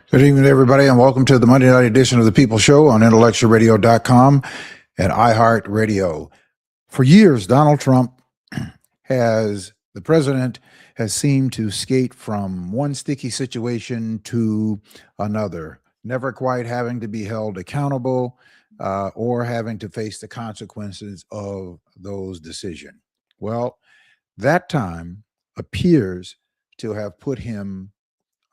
Good evening, everybody, and welcome to the Monday night edition of the People Show on intellectualradio.com and iHeartRadio. For years, Donald Trump the president has seemed to skate from one sticky situation to another, never quite having to be held accountable or having to face the consequences of those decisions. Well, that time appears to have put him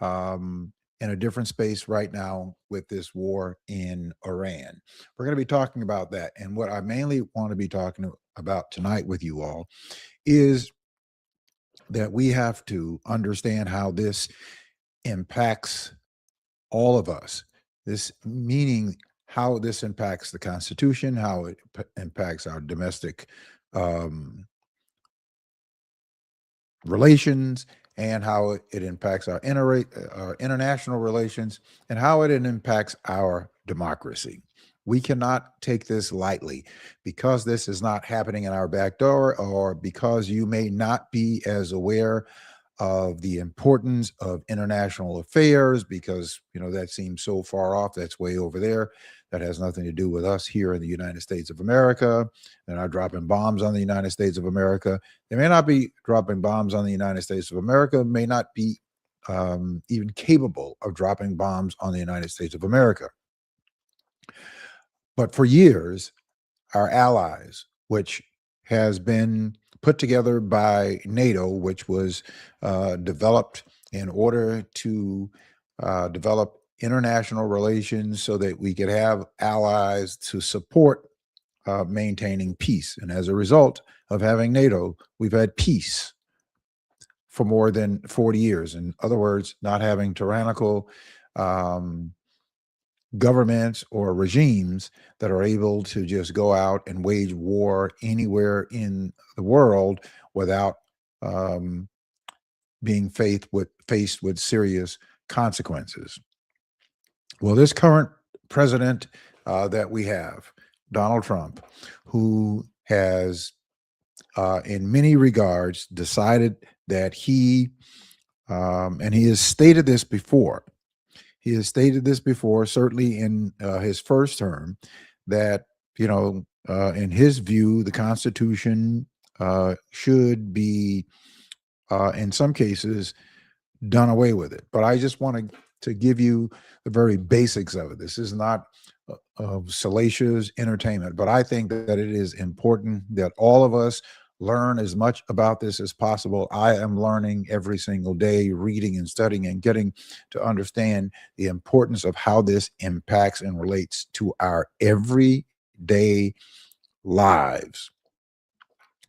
in a different space right now with this war in Iran. We're going to be talking about that. And what I mainly want to be talking about tonight with you all is that we have to understand how this impacts all of us. This meaning how this impacts the Constitution, how it impacts our domestic relations, and how it impacts our international relations, and how it impacts our democracy. We cannot take this lightly because this is not happening in our back door, or because you may not be as aware of the importance of international affairs, because that seems so far off. That's way over there. That has nothing to do with us here in the United States of America. They're not dropping bombs on the United States of America. They may not be dropping bombs on the United States of America, may not be even capable of dropping bombs on the United States of America. But for years, our allies, which has been put together by NATO, which was developed in order to develop international relations so that we could have allies to support maintaining peace. And as a result of having NATO, we've had peace for more than 40 years. In other words, not having tyrannical governments or regimes that are able to just go out and wage war anywhere in the world without being faced with serious consequences. Well, this current president that we have, Donald Trump, who has in many regards decided that and he has stated this before, certainly in his first term, that, in his view, the Constitution should be, in some cases, done away with it. But I just wanted to give you the very basics of it. This is not salacious entertainment, but I think that it is important that all of us learn as much about this as possible. I am learning every single day, reading and studying and getting to understand the importance of how this impacts and relates to our everyday lives.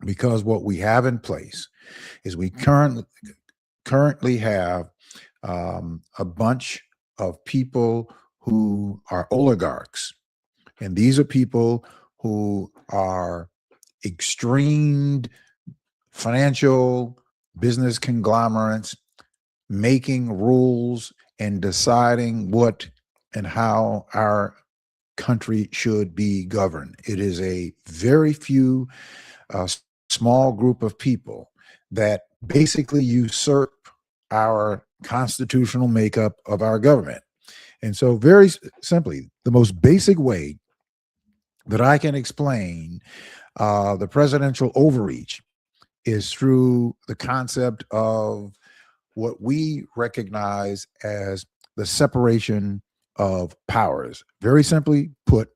Because what we have in place is we currently have a bunch of people who are oligarchs. And these are people who are extreme financial business conglomerates making rules and deciding what and how our country should be governed. It is a very few small group of people that basically usurp our constitutional makeup of our government. And so, very simply, the most basic way that I can explain the presidential overreach is through the concept of what we recognize as the separation of powers. Very simply put,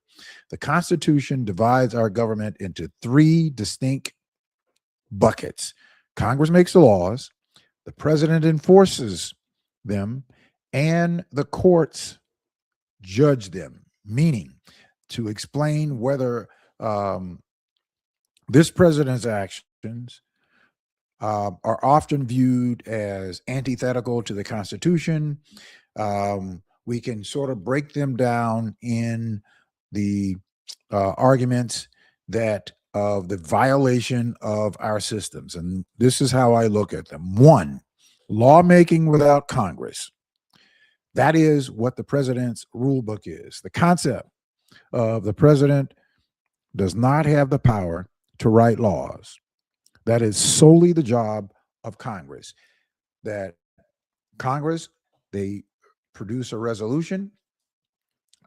the Constitution divides our government into three distinct buckets. Congress makes the laws, the president enforces them, and the courts judge them, meaning to explain whether this president's actions are often viewed as antithetical to the Constitution. We can sort of break them down in the arguments that of the violation of our systems. And this is how I look at them. One, lawmaking without Congress. That is what the president's rule book is. The concept of the president does not have the power to write laws. That is solely the job of Congress. That Congress, they produce a resolution,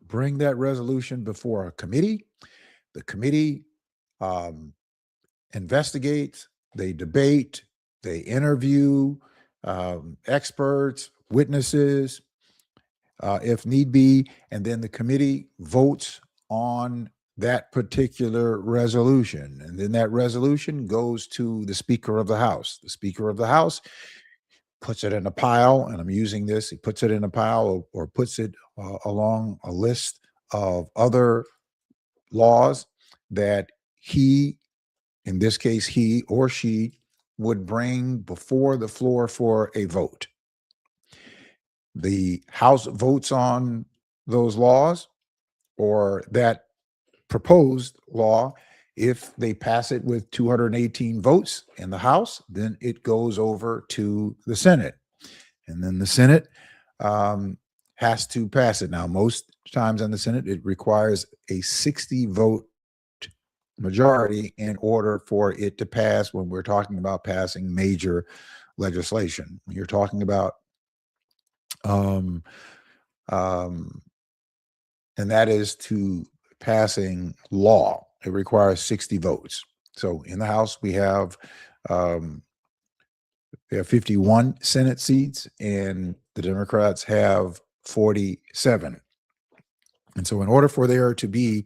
bring that resolution before a committee. The committee um, investigates, they debate, they interview experts, witnesses, if need be, and then the committee votes on that particular resolution. And then that resolution goes to the Speaker of the House. The Speaker of the House puts it in a pile, and I'm using this, he puts it in a pile or puts it along a list of other laws that he, in this case, he or she, would bring before the floor for a vote. The House votes on those laws or that proposed law. If they pass it with 218 votes in the House, then it goes over to the Senate. And then the Senate has to pass it. Now, most times in the Senate, it requires a 60 vote majority in order for it to pass when we're talking about passing major legislation. You're talking about, and that is to passing law. It requires 60 votes. So in the House, we have 51 Senate seats, and the Democrats have 47. And so in order for there to be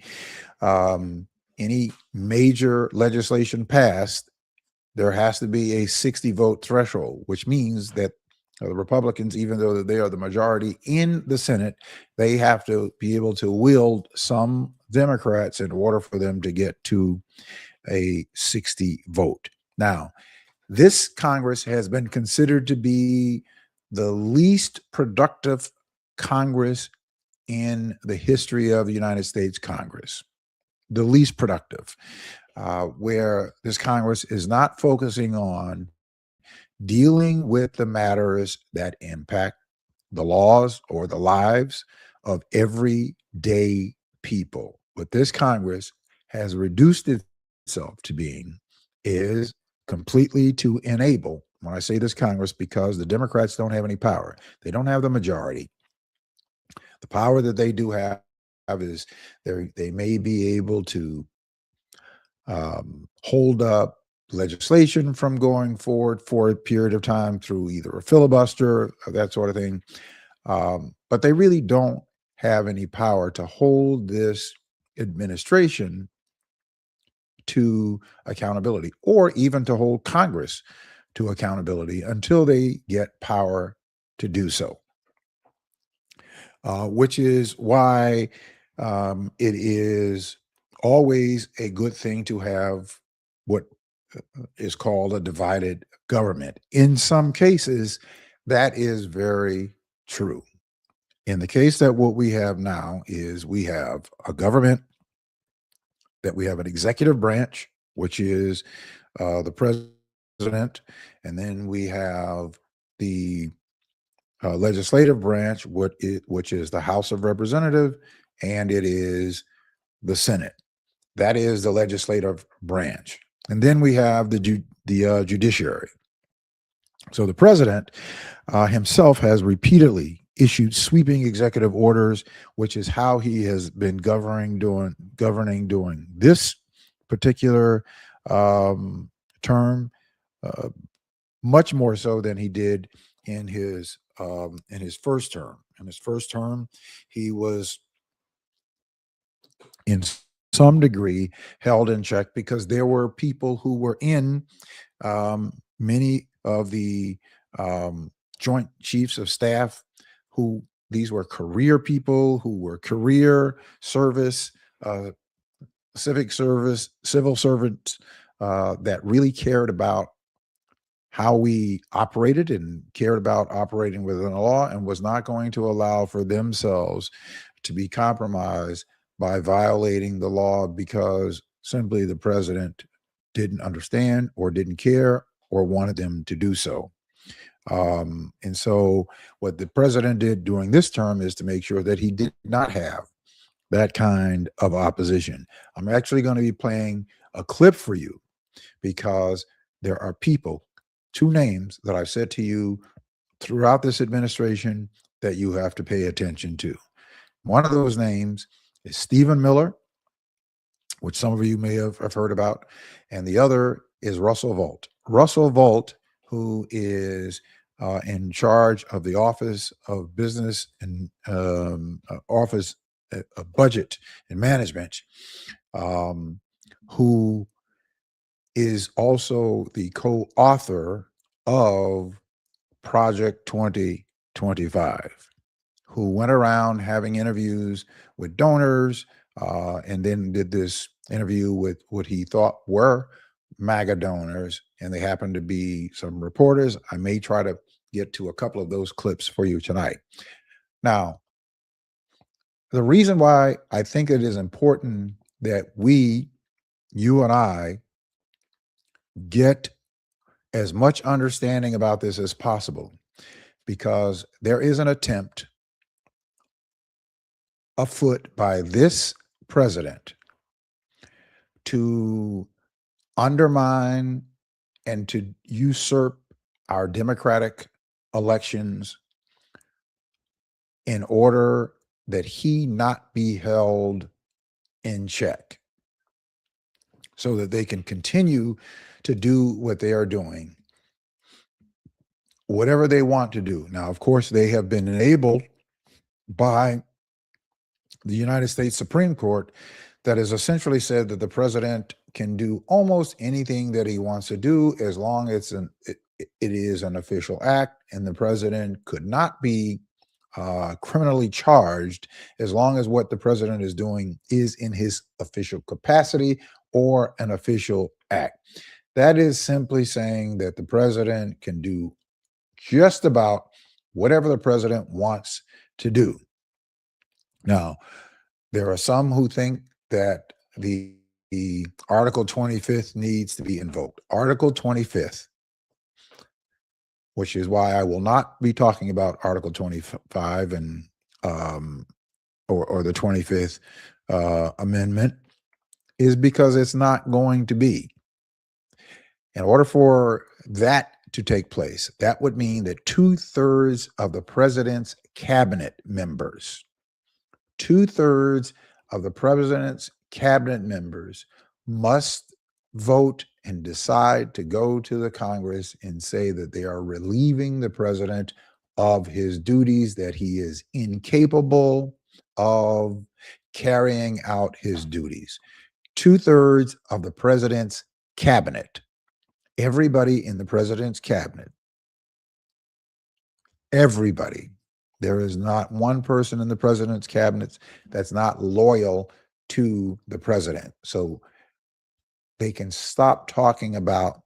any major legislation passed, there has to be a 60 vote threshold, which means that the Republicans, even though they are the majority in the Senate, they have to be able to wield some Democrats in order for them to get to a 60 vote. Now, this Congress has been considered to be the least productive Congress in the history of the United States Congress, the least productive, where this Congress is not focusing on dealing with the matters that impact the laws or the lives of everyday people. What this Congress has reduced itself to being is completely to enable, when I say this Congress, because the Democrats don't have any power. They don't have the majority. The power that they do have is they may be able to hold up legislation from going forward for a period of time through either a filibuster or that sort of thing. But they really don't have any power to hold this administration to accountability or even to hold Congress to accountability until they get power to do so. Which is why it is always a good thing to have what is called a divided government. In some cases, that is very true. In the case that what we have now is we have a government, that we have an executive branch, which is the president, and then we have the legislative branch, which is the House of Representatives, and it is the Senate. That is the legislative branch. And then we have the judiciary. So the president himself has repeatedly issued sweeping executive orders, which is how he has been governing during this particular term, much more so than he did in his first term. In his first term, he was in some degree held in check because there were people who were in many of the Joint Chiefs of Staff who these were career people who were career service, civic service, civil servants that really cared about how we operated and cared about operating within the law and was not going to allow for themselves to be compromised by violating the law because simply the president didn't understand or didn't care or wanted them to do so. And so what the president did during this term is to make sure that he did not have that kind of opposition. I'm actually going to be playing a clip for you because there are people, two names that I've said to you throughout this administration that you have to pay attention to. One of those names is Stephen Miller, which some of you may have heard about, and the other is Russell Vought. Russell Vought, who is in charge of the Office of Business and Office of Budget and Management, who is also the co-author of Project 2025, who went around having interviews with donors and then did this interview with what he thought were MAGA donors, and they happened to be some reporters. I may try to get to a couple of those clips for you tonight. Now, the reason why I think it is important that you and I, get as much understanding about this as possible, because there is an attempt afoot by this president to undermine and to usurp our democratic elections in order that he not be held in check, so that they can continue to do what they are doing, whatever they want to do. Now, of course, they have been enabled by the United States Supreme Court, that has essentially said that the president can do almost anything that he wants to do, as long as it is an official act, and the president could not be criminally charged as long as what the president is doing is in his official capacity or an official act. That is simply saying that the president can do just about whatever the president wants to do. Now, there are some who think that the Article 25th needs to be invoked. Article 25th, which is why I will not be talking about Article 25 and or the 25th Amendment, is because it's not going to be. In order for that to take place, that would mean that 2/3 of the president's cabinet members, 2/3 of the president's cabinet members must vote and decide to go to the Congress and say that they are relieving the president of his duties, that he is incapable of carrying out his duties. 2/3 of the president's cabinet, everybody in the president's cabinet, everybody. There is not one person in the president's cabinet that's not loyal to the president. So they can stop talking about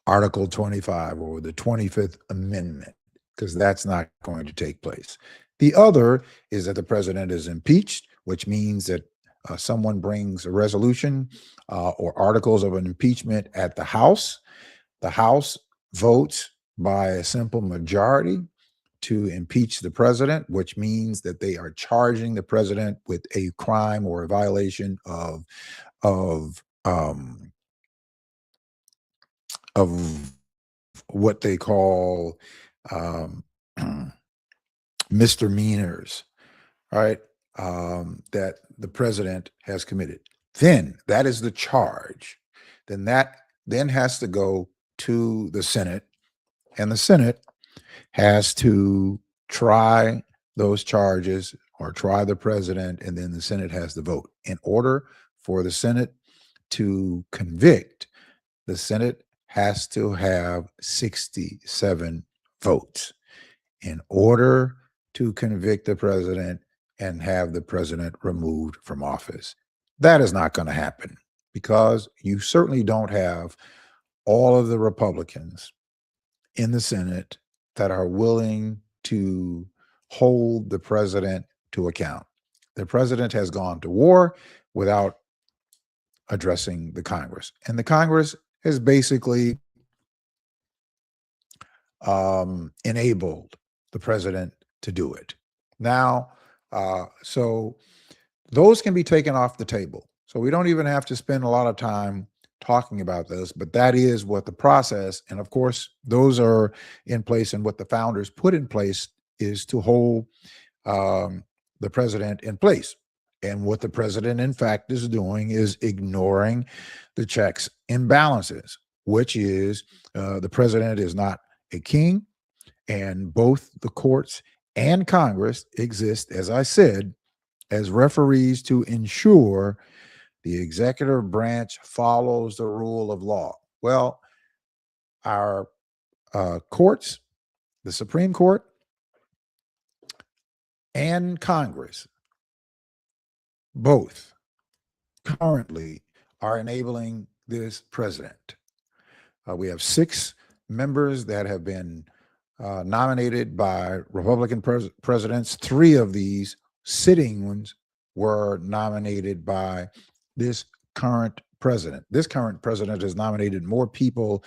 Article 25 or the 25th Amendment, because that's not going to take place. The other is that the president is impeached, which means that someone brings a resolution or articles of an impeachment at the House. The House votes by a simple majority to impeach the president, which means that they are charging the president with a crime or a violation of what they call misdemeanors, right? That the president has committed. Then that is the charge. Then that then has to go to the Senate, and the Senate has to try those charges or try the president, and then the Senate has to vote. In order for the Senate to convict, the Senate has to have 67 votes in order to convict the president and have the president removed from office. That is not going to happen, because you certainly don't have all of the Republicans in the Senate that are willing to hold the president to account. The president has gone to war without addressing the Congress, and the Congress has basically enabled the president to do it. Now, so those can be taken off the table. So we don't even have to spend a lot of time talking about this, but that is what the process, and of course, those are in place and what the founders put in place is to hold the president in place. And what the president, in fact, is doing is ignoring the checks and balances, which is the president is not a king, and both the courts and Congress exist, as I said, as referees to ensure the executive branch follows the rule of law. Well, our courts, the Supreme Court, and Congress, both currently are enabling this president. We have 6 members that have been nominated by Republican presidents. 3 of these sitting ones were nominated by this current president. This current president has nominated more people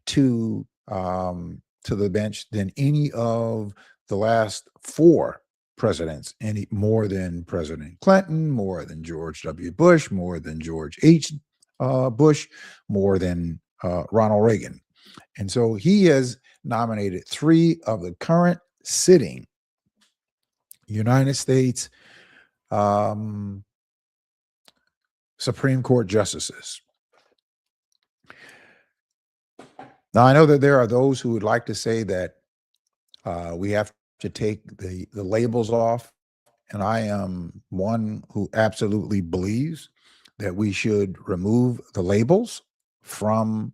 to the bench than any of the last 4 presidents, any more than President Clinton, more than George W. Bush, more than George H. Bush, more than Ronald Reagan. And so he has nominated 3 of the current sitting United States Supreme Court justices. Now, I know that there are those who would like to say that we have to take the labels off, and I am one who absolutely believes that we should remove the labels from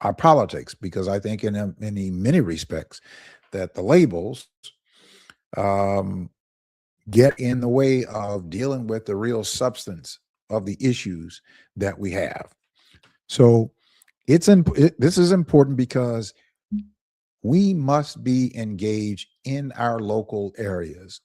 our politics, because I think in many respects that the labels get in the way of dealing with the real substance of the issues that we have. So this is important because we must be engaged in our local areas.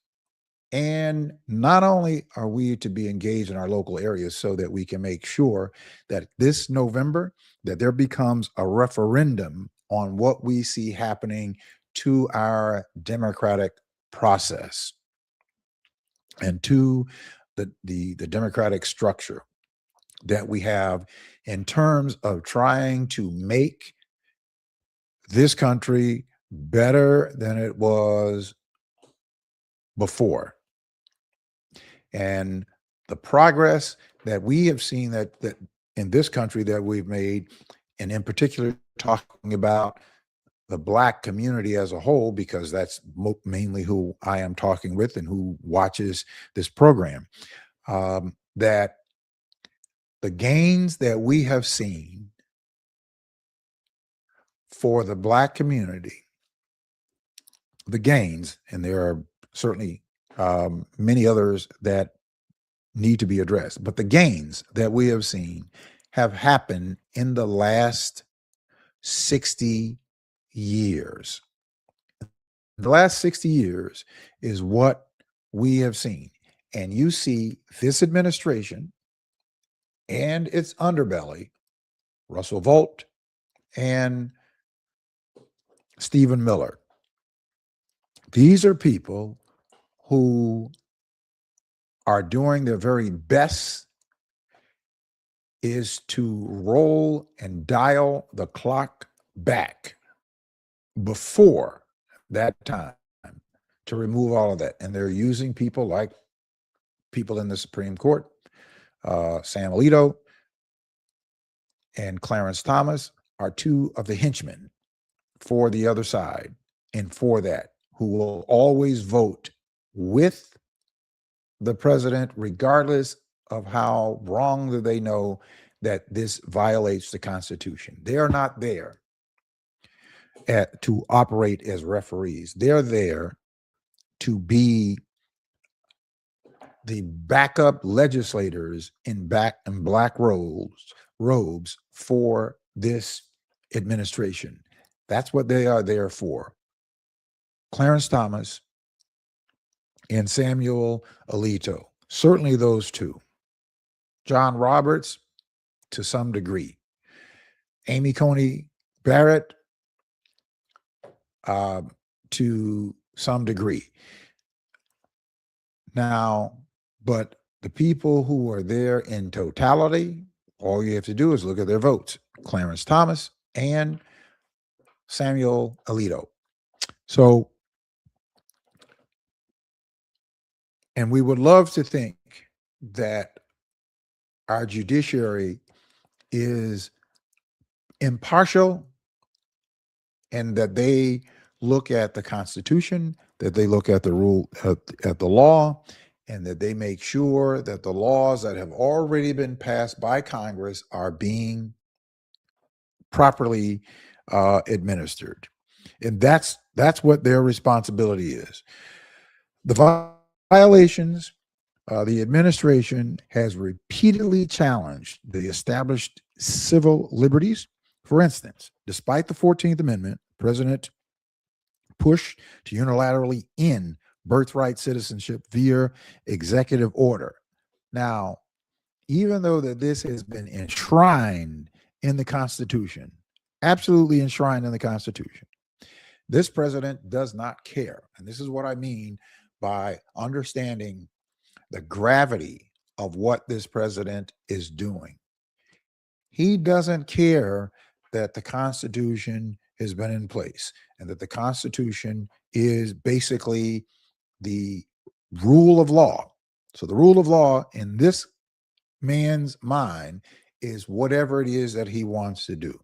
And not only are we to be engaged in our local areas so that we can make sure that this November, that there becomes a referendum on what we see happening to our democratic process and to the democratic structure that we have in terms of trying to make this country better than it was before. And the progress that we have seen that in this country that we've made, and in particular talking about the Black community as a whole, because that's mainly who I am talking with and who watches this program, that the gains that we have seen for the Black community, the gains, and there are certainly many others that need to be addressed, but the gains that we have seen have happened in the last 60 years. The last 60 years is what we have seen. And you see this administration and its underbelly, Russell Vought and Stephen Miller. These are people who are doing their very best is to roll and dial the clock back before that time to remove all of that. And they're using people like people in the Supreme Court, Sam Alito and Clarence Thomas are 2 of the henchmen for the other side and for that, who will always vote with the president, regardless of how wrong they know that this violates the Constitution. They are not there to operate as referees. They're there to be the backup legislators in black robes for this administration. That's what they are there for. Clarence Thomas and Samuel Alito, certainly those 2. John Roberts, to some degree. Amy Coney Barrett, to some degree. Now, but the people who are there in totality, all you have to do is look at their votes. Clarence Thomas and Samuel Alito. So, and we would love to think that our judiciary is impartial and that they look at the Constitution, that they look at the rule, at the law, and that they make sure that the laws that have already been passed by Congress are being properly administered. And that's what their responsibility is. The violations, the administration has repeatedly challenged the established civil liberties. For instance, despite the 14th Amendment, President pushed to unilaterally end birthright citizenship via executive order. Now, even though that this has been enshrined in the Constitution, absolutely enshrined in the Constitution, this president does not care. And this is what I mean by understanding the gravity of what this president is doing. He doesn't care that the Constitution has been in place and that the Constitution is basically the rule of law. So the rule of law in this man's mind is whatever it is that he wants to do.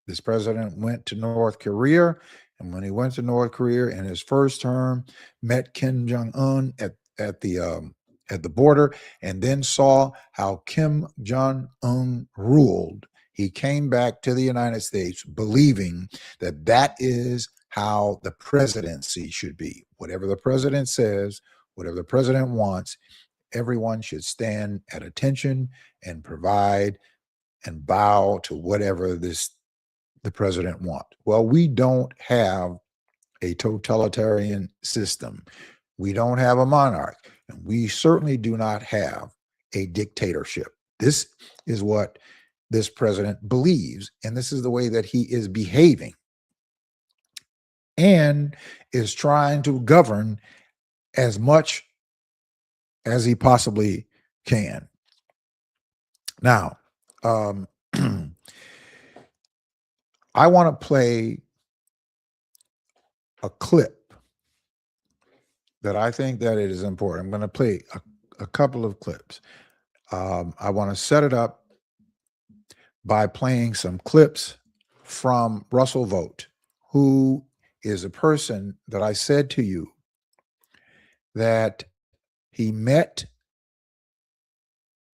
This president went to North Korea, and when he went to North Korea in his first term, met Kim Jong-un at the border, and then saw how Kim Jong-un ruled. He came back to the United States believing that that is how the presidency should be. Whatever the president says, whatever the president wants, everyone should stand at attention and provide and bow to whatever the president wants. Well, we don't have a totalitarian system. We don't have a monarch, and we certainly do not have a dictatorship. This is what this president believes, and this is the way that he is behaving and is trying to govern as much as he possibly can. Now, I want to play a clip that I think that it is important. I'm going to play a couple of clips. I want to set it up by playing some clips from Russell Vogt, who is a person that I said to you that he met,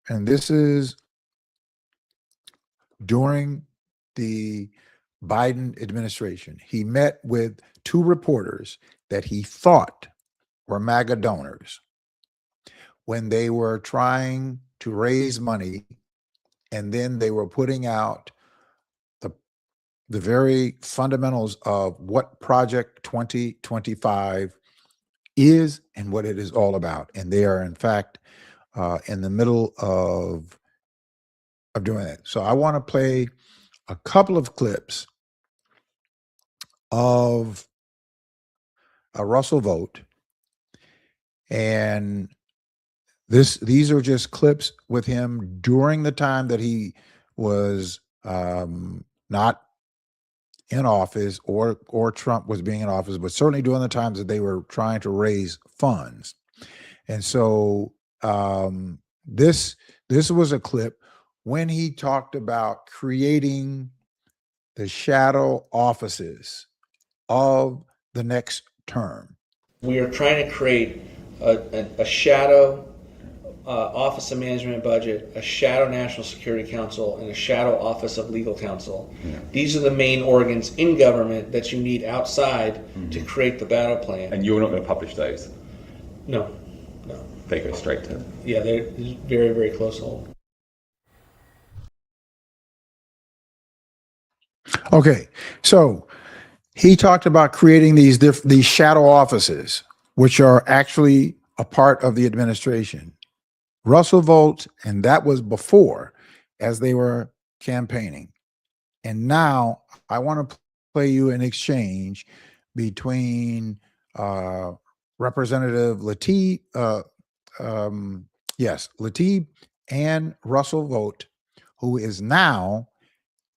and this is during the Biden administration. He met with two reporters that he thought were MAGA donors when they were trying to raise money, and then they were putting out the very fundamentals of what Project 2025 is and what it is all about. And they are, in fact, in the middle of doing it. So I want to play a couple of clips of Russell Vogt, and these are just clips with him during the time that he was not in office, or Trump was being in office, but certainly during the times that they were trying to raise funds. And so this was a clip when he talked about creating the shadow offices of the next term. We are trying to create a shadow Office of Management and Budget, a shadow National Security Council, and a shadow Office of Legal Counsel. Yeah. These are the main organs in government that you need outside to create the battle plan. And you're not going to publish those? No. They go straight to... Yeah, they're very, very close hold. Okay, so he talked about creating these shadow offices, which are actually a part of the administration. Russell Vogt, and that was before, as they were campaigning. And now I want to play you an exchange between Representative Lateef, Lateef and Russell Vogt, who is now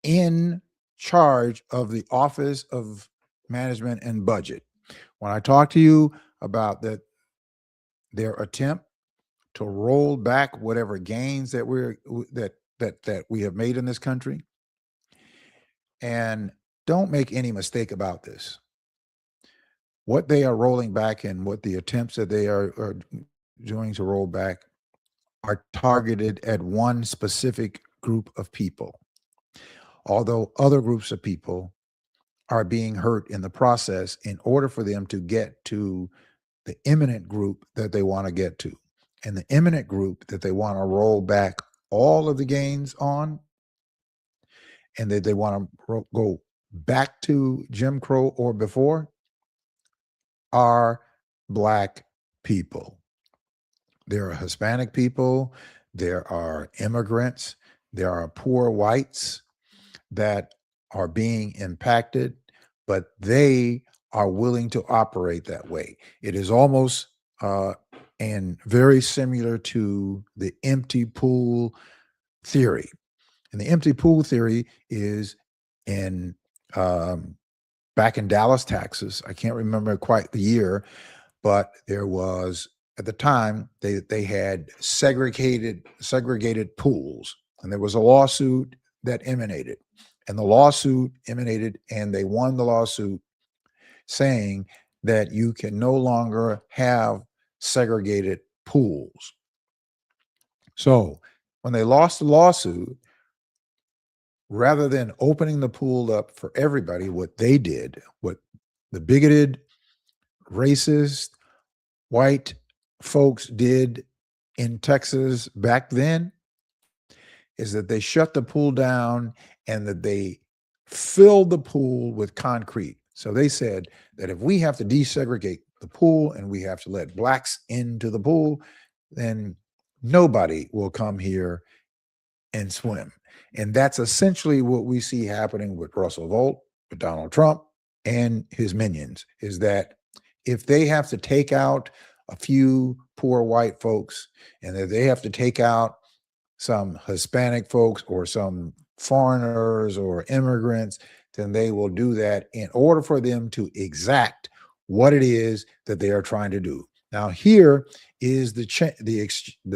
in charge of the Office of Management and Budget. When I talk to you about their attempt to roll back whatever gains that we have made in this country, and don't make any mistake about this. What they are rolling back and what the attempts that they are doing to roll back are targeted at one specific group of people, although other groups of people are being hurt in the process in order for them to get to the imminent group that they want to get to. And the imminent group that they want to roll back all of the gains on, and that they want to go back to Jim Crow or before, are Black people. There are Hispanic people, there are immigrants, there are poor whites that are being impacted, but they are willing to operate that way. It is almost and very similar to the empty pool theory. And the empty pool theory is in back in Dallas, Texas. I can't remember quite the year, but there was, at the time, they had segregated pools, and there was a lawsuit that emanated. And the lawsuit emanated, and they won the lawsuit saying that you can no longer have segregated pools. So when they lost the lawsuit, rather than opening the pool up for everybody, what they did, what the bigoted, racist, white folks did in Texas back then, is that they shut the pool down and that they filled the pool with concrete. So they said that if we have to desegregate the pool and we have to let Blacks into the pool, then nobody will come here and swim. And that's essentially what we see happening with Russell Volt, with Donald Trump, and his minions, is that if they have to take out a few poor white folks, and that they have to take out some Hispanic folks or some foreigners or immigrants, then they will do that in order for them to exact what it is that they are trying to do. Now, here is the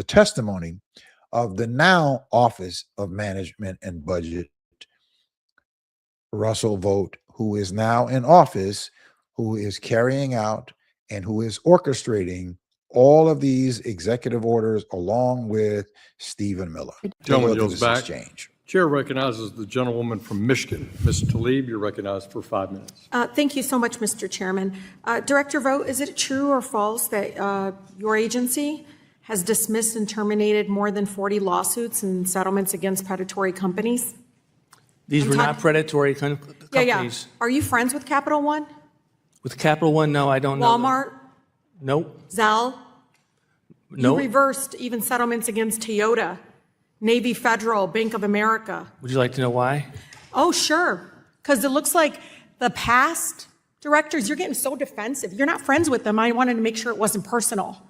testimony of the now Office of Management and Budget, Russell Volt, who is now in office, who is carrying out and who is orchestrating all of these executive orders along with Stephen Miller. Gentleman yields back. Exchange. Chair recognizes the gentlewoman from Michigan. Ms. Tlaib, you're recognized for 5 minutes. Thank you so much, Mr. Chairman. Director Vogt, is it true or false that your agency has dismissed and terminated more than 40 lawsuits and settlements against predatory companies? These were not predatory companies. Yeah. Are you friends with Capital One? With Capital One, no, I don't know. Walmart? Nope. Zelle? Nope. You reversed even settlements against Toyota, Navy Federal, Bank of America. Would you like to know why? Oh, sure. Because it looks like the past directors, you're getting so defensive. You're not friends with them. I wanted to make sure it wasn't personal.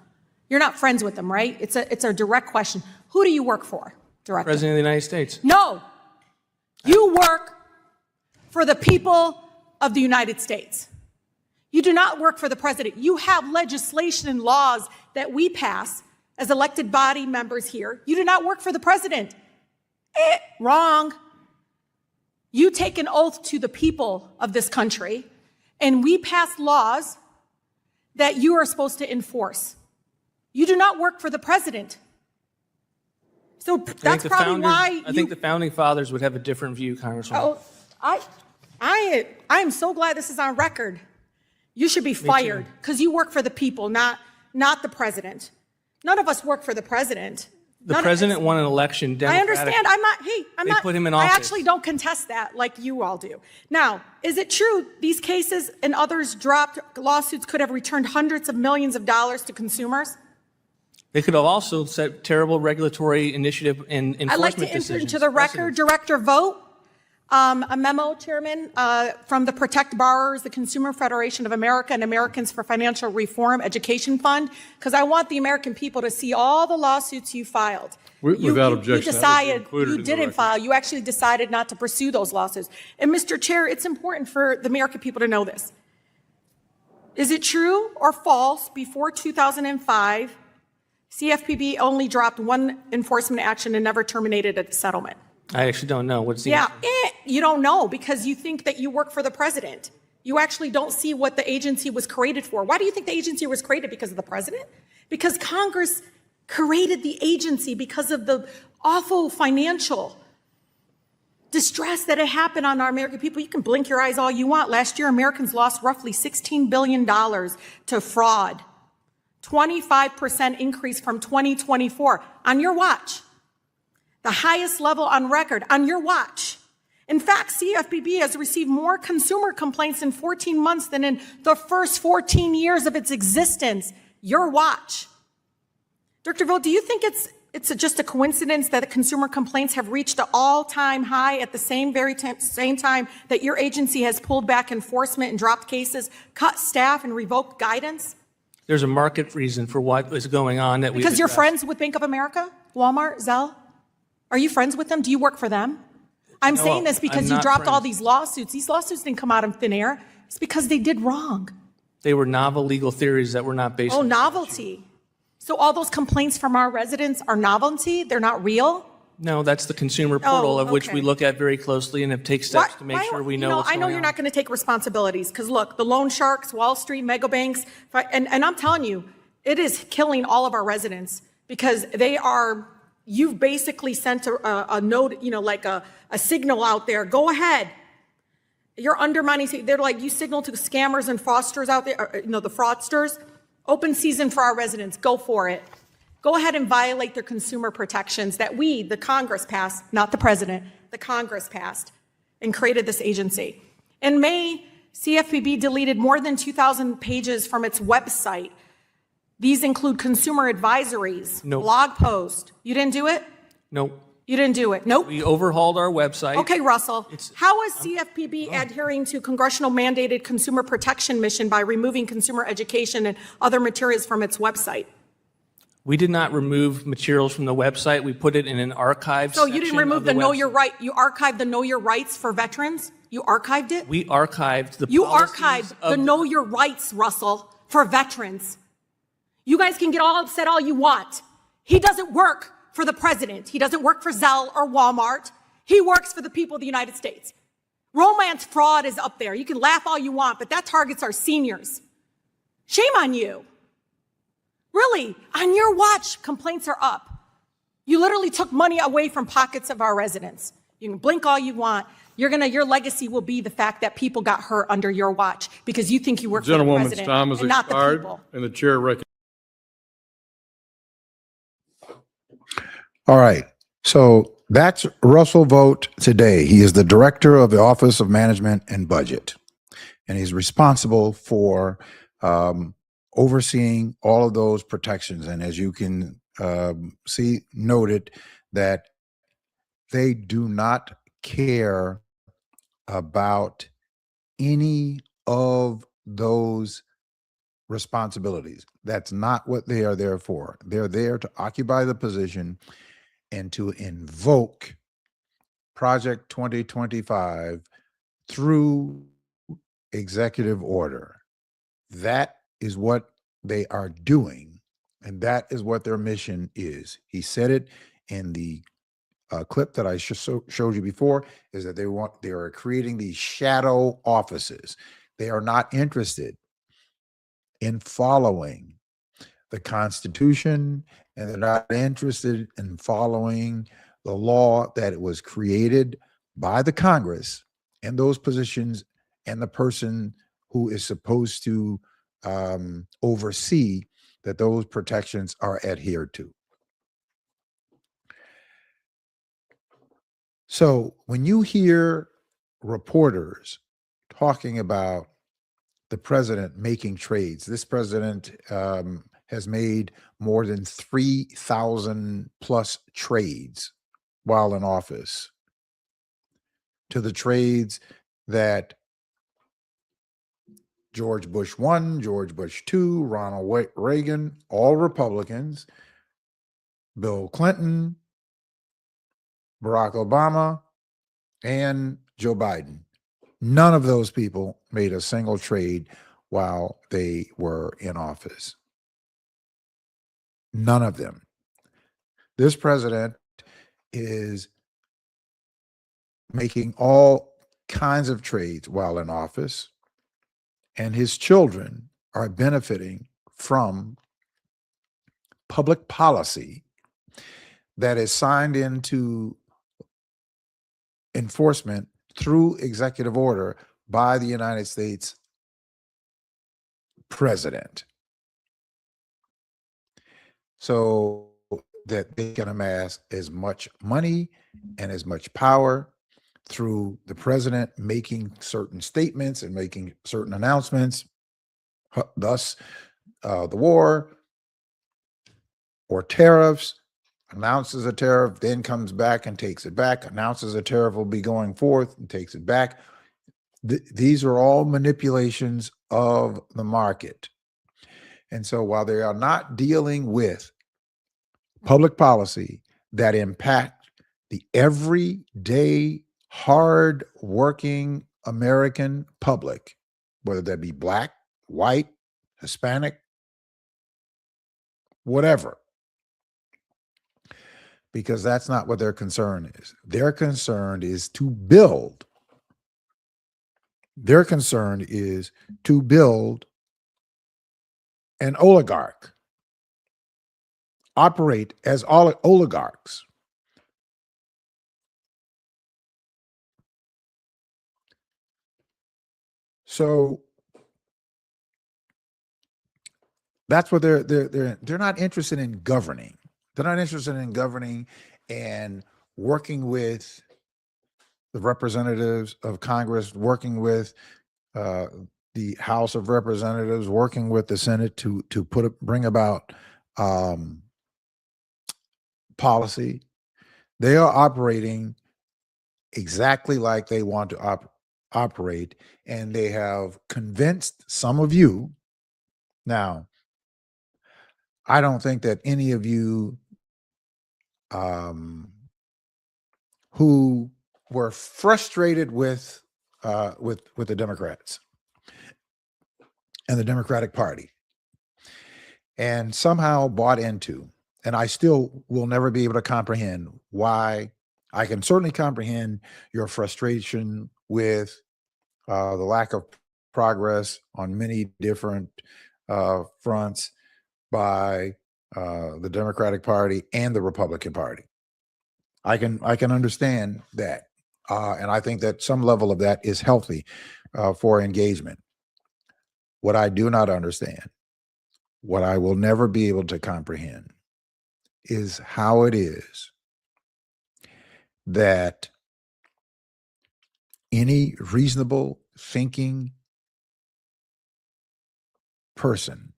You're not friends with them, right? It's a direct question. Who do you work for, Director? President of the United States. No. You work for the people of the United States. You do not work for the president. You have legislation and laws that we pass as elected body members here. You do not work for the president. Wrong. You take an oath to the people of this country, and we pass laws that you are supposed to enforce. You do not work for the president. So that's probably why I think the founding fathers would have a different view, Congresswoman. Oh, I am so glad this is on record. You should be fired because you work for the people, not the president. None of us work for the president. The president won an election. I understand. I'm not. Put him in I office. actually don't contest that like you all do. Now, is it true these cases and others dropped lawsuits could have returned hundreds of millions of dollars to consumers? They could have also set terrible regulatory initiative and enforcement I'd like to enter into the record, Director Vogt, a memo, Chairman, from the Protect Borrowers, the Consumer Federation of America, and Americans for Financial Reform Education Fund, because I want the American people to see all the lawsuits you filed. Without objection, You didn't file. You actually decided not to pursue those lawsuits. And Mr. Chair, it's important for the American people to know this. Is it true or false? Before 2005, CFPB only dropped one enforcement action and never terminated a settlement. I actually don't know. What's the Yeah, answer? you don't know because you think that you work for the president. You actually don't see what the agency was created for. Why do you think the agency was created? Because of the president? Because Congress created the agency because of the awful financial distress that had happened on our American people. You can blink your eyes all you want. Last year, Americans lost roughly $16 billion to fraud. 25% increase from 2024 on your watch. The highest level on record on your watch. In fact, CFPB has received more consumer complaints in 14 months than in the first 14 years of its existence. Your watch. Dr. Vogt, do you think it's just a coincidence that the consumer complaints have reached the all-time high at the same time that your agency has pulled back enforcement and dropped cases, cut staff, and revoked guidance? There's a market reason for what is going on that we Because you're friends with Bank of America, Walmart, Zelle? Are you friends with them? Do you work for them? I'm No, saying this because I'm you not dropped all friends. these lawsuits. These lawsuits didn't come out of thin air. It's because they did wrong. They were novel legal theories that were not based Oh, on novelty. So all those complaints from our residents are novelty? They're not real? No, that's the consumer portal of which we okay. look at very closely and have take steps to make sure we know what's I know going you're on. not going to take responsibilities because look, the loan sharks, Wall Street, mega banks, and I'm telling you, it is killing all of our residents because you've basically sent a note, like a signal out there. Go ahead. You're undermining. They're like, you signal to scammers and fraudsters out there, the fraudsters. Open season for our residents. Go for it. Go ahead and violate their consumer protections that we, the Congress, passed, not the president, the Congress passed and created this agency. In May, CFPB deleted more than 2,000 pages from its website. These include consumer advisories, Nope. blog posts. You didn't do it? Nope. You didn't do it? Nope. We overhauled our website. Okay, Russell. How is CFPB adhering to congressional mandated consumer protection mission by removing consumer education and other materials from its website? We did not remove materials from the website. We put it in an archive So section you didn't remove of the Know website. Your Right. You archived the Know Your Rights for veterans? You archived it? We archived the You policies archived of the Know Your Rights, Russell, for veterans. You guys can get all upset all you want. He doesn't work for the president. He doesn't work for Zelle or Walmart. He works for the people of the United States. Romance fraud is up there. You can laugh all you want, but that targets our seniors. Shame on you. Really, on your watch, complaints are up. You literally took money away from pockets of our residents. You can blink all you want. Your legacy will be the fact that people got hurt under your watch because you think you work for the Gentlewoman's president time has and not the expired, people. and the chair recognizes. All right. So that's Russell Vogt today. He is the director of the Office of Management and Budget, and he's responsible for overseeing all of those protections. And as you can see, noted that they do not care about any of those responsibilities. That's not what they are there for. They're there to occupy the position and to invoke Project 2025 through executive order. That is what they are doing, and that is what their mission is. He said it in the clip that I showed you before, is that they are creating these shadow offices. They are not interested in following the Constitution, and they're not interested in following the law that it was created by the Congress and those positions and the person who is supposed to oversee that those protections are adhered to. So when you hear reporters talking about the president making trades, this president has made more than 3,000 plus trades while in office, to the trades that George Bush 1, George Bush 2, Ronald Reagan, all Republicans, Bill Clinton, Barack Obama, and Joe Biden. None of those people made a single trade while they were in office. None of them. This president is making all kinds of trades while in office, and his children are benefiting from public policy that is signed into enforcement through executive order by the United States president, so that they can amass as much money and as much power through the president making certain statements and making certain announcements, thus the war or tariffs, announces a tariff, then comes back and takes it back, announces a tariff will be going forth and takes it back. These are all manipulations of the market. And so while they are not dealing with public policy that impact the everyday hard-working American public, whether that be black, white, Hispanic, whatever, because that's not what their concern is. Their concern is to build. Their concern is to build an oligarch, operate as oligarchs. So that's what they're not interested in governing. They're not interested in governing and working with the representatives of Congress, working with the House of Representatives, working with the Senate to bring about policy. They are operating exactly like they want to operate, and they have convinced some of you. Now, I don't think that any of you who were frustrated with the Democrats and the Democratic Party and somehow bought into, and I still will never be able to comprehend why. I can certainly comprehend your frustration with the lack of progress on many different fronts by the Democratic Party and the Republican Party. I can understand that, and I think that some level of that is healthy for engagement. What I do not understand, what I will never be able to comprehend, is how it is that any reasonable thinking person,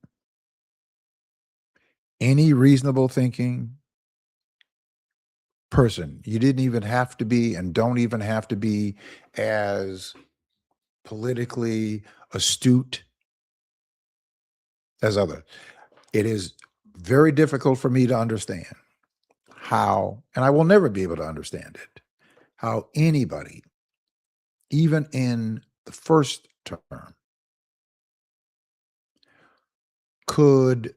you didn't even have to be and don't even have to be as politically astute as others. It is very difficult for me to understand how, and I will never be able to understand it, how anybody, even in the first term, could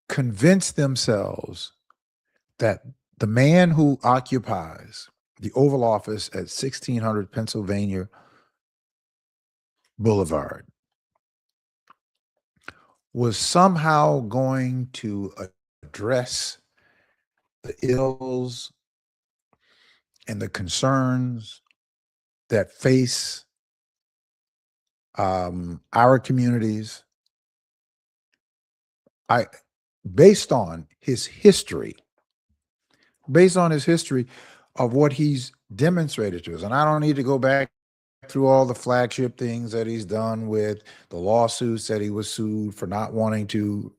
convince themselves that the man who occupies the Oval Office at 1600 Pennsylvania Boulevard was somehow going to address the ills and the concerns that face our communities. Based on his history of what he's demonstrated to us. And I don't need to go back through all the flagship things that he's done with the lawsuits that he was sued for not wanting to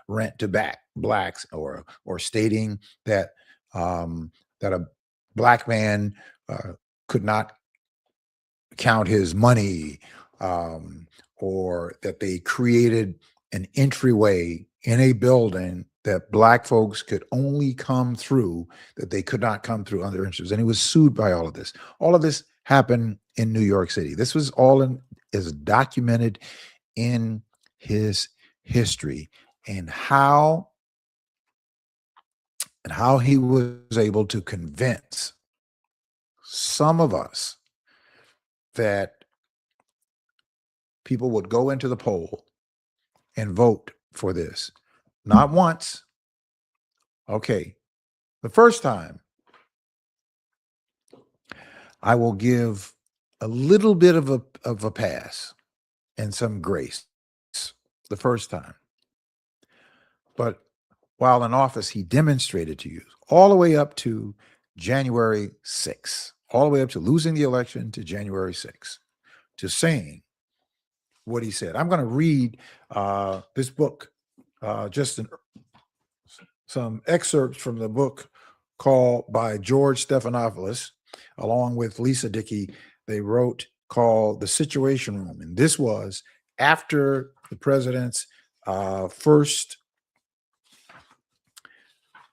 rent to blacks, or stating that that a black man could not count his money, or that they created an entryway in a building that black folks could only come through, that they could not come through other entrances. And he was sued by all of this. All of this happened in New York City. This was all is documented in his history, and how he was able to convince some of us that people would go into the poll and vote for this. Not once. Okay. The first time, I will give a little bit of a pass and some grace the first time. But while in office, he demonstrated to you all the way up to January 6th, all the way up to losing the election to January 6th, to saying what he said. I'm going to read this book, some excerpts from the book called by George Stephanopoulos, along with Lisa Dickey. They wrote called The Situation Room. And this was after the president's first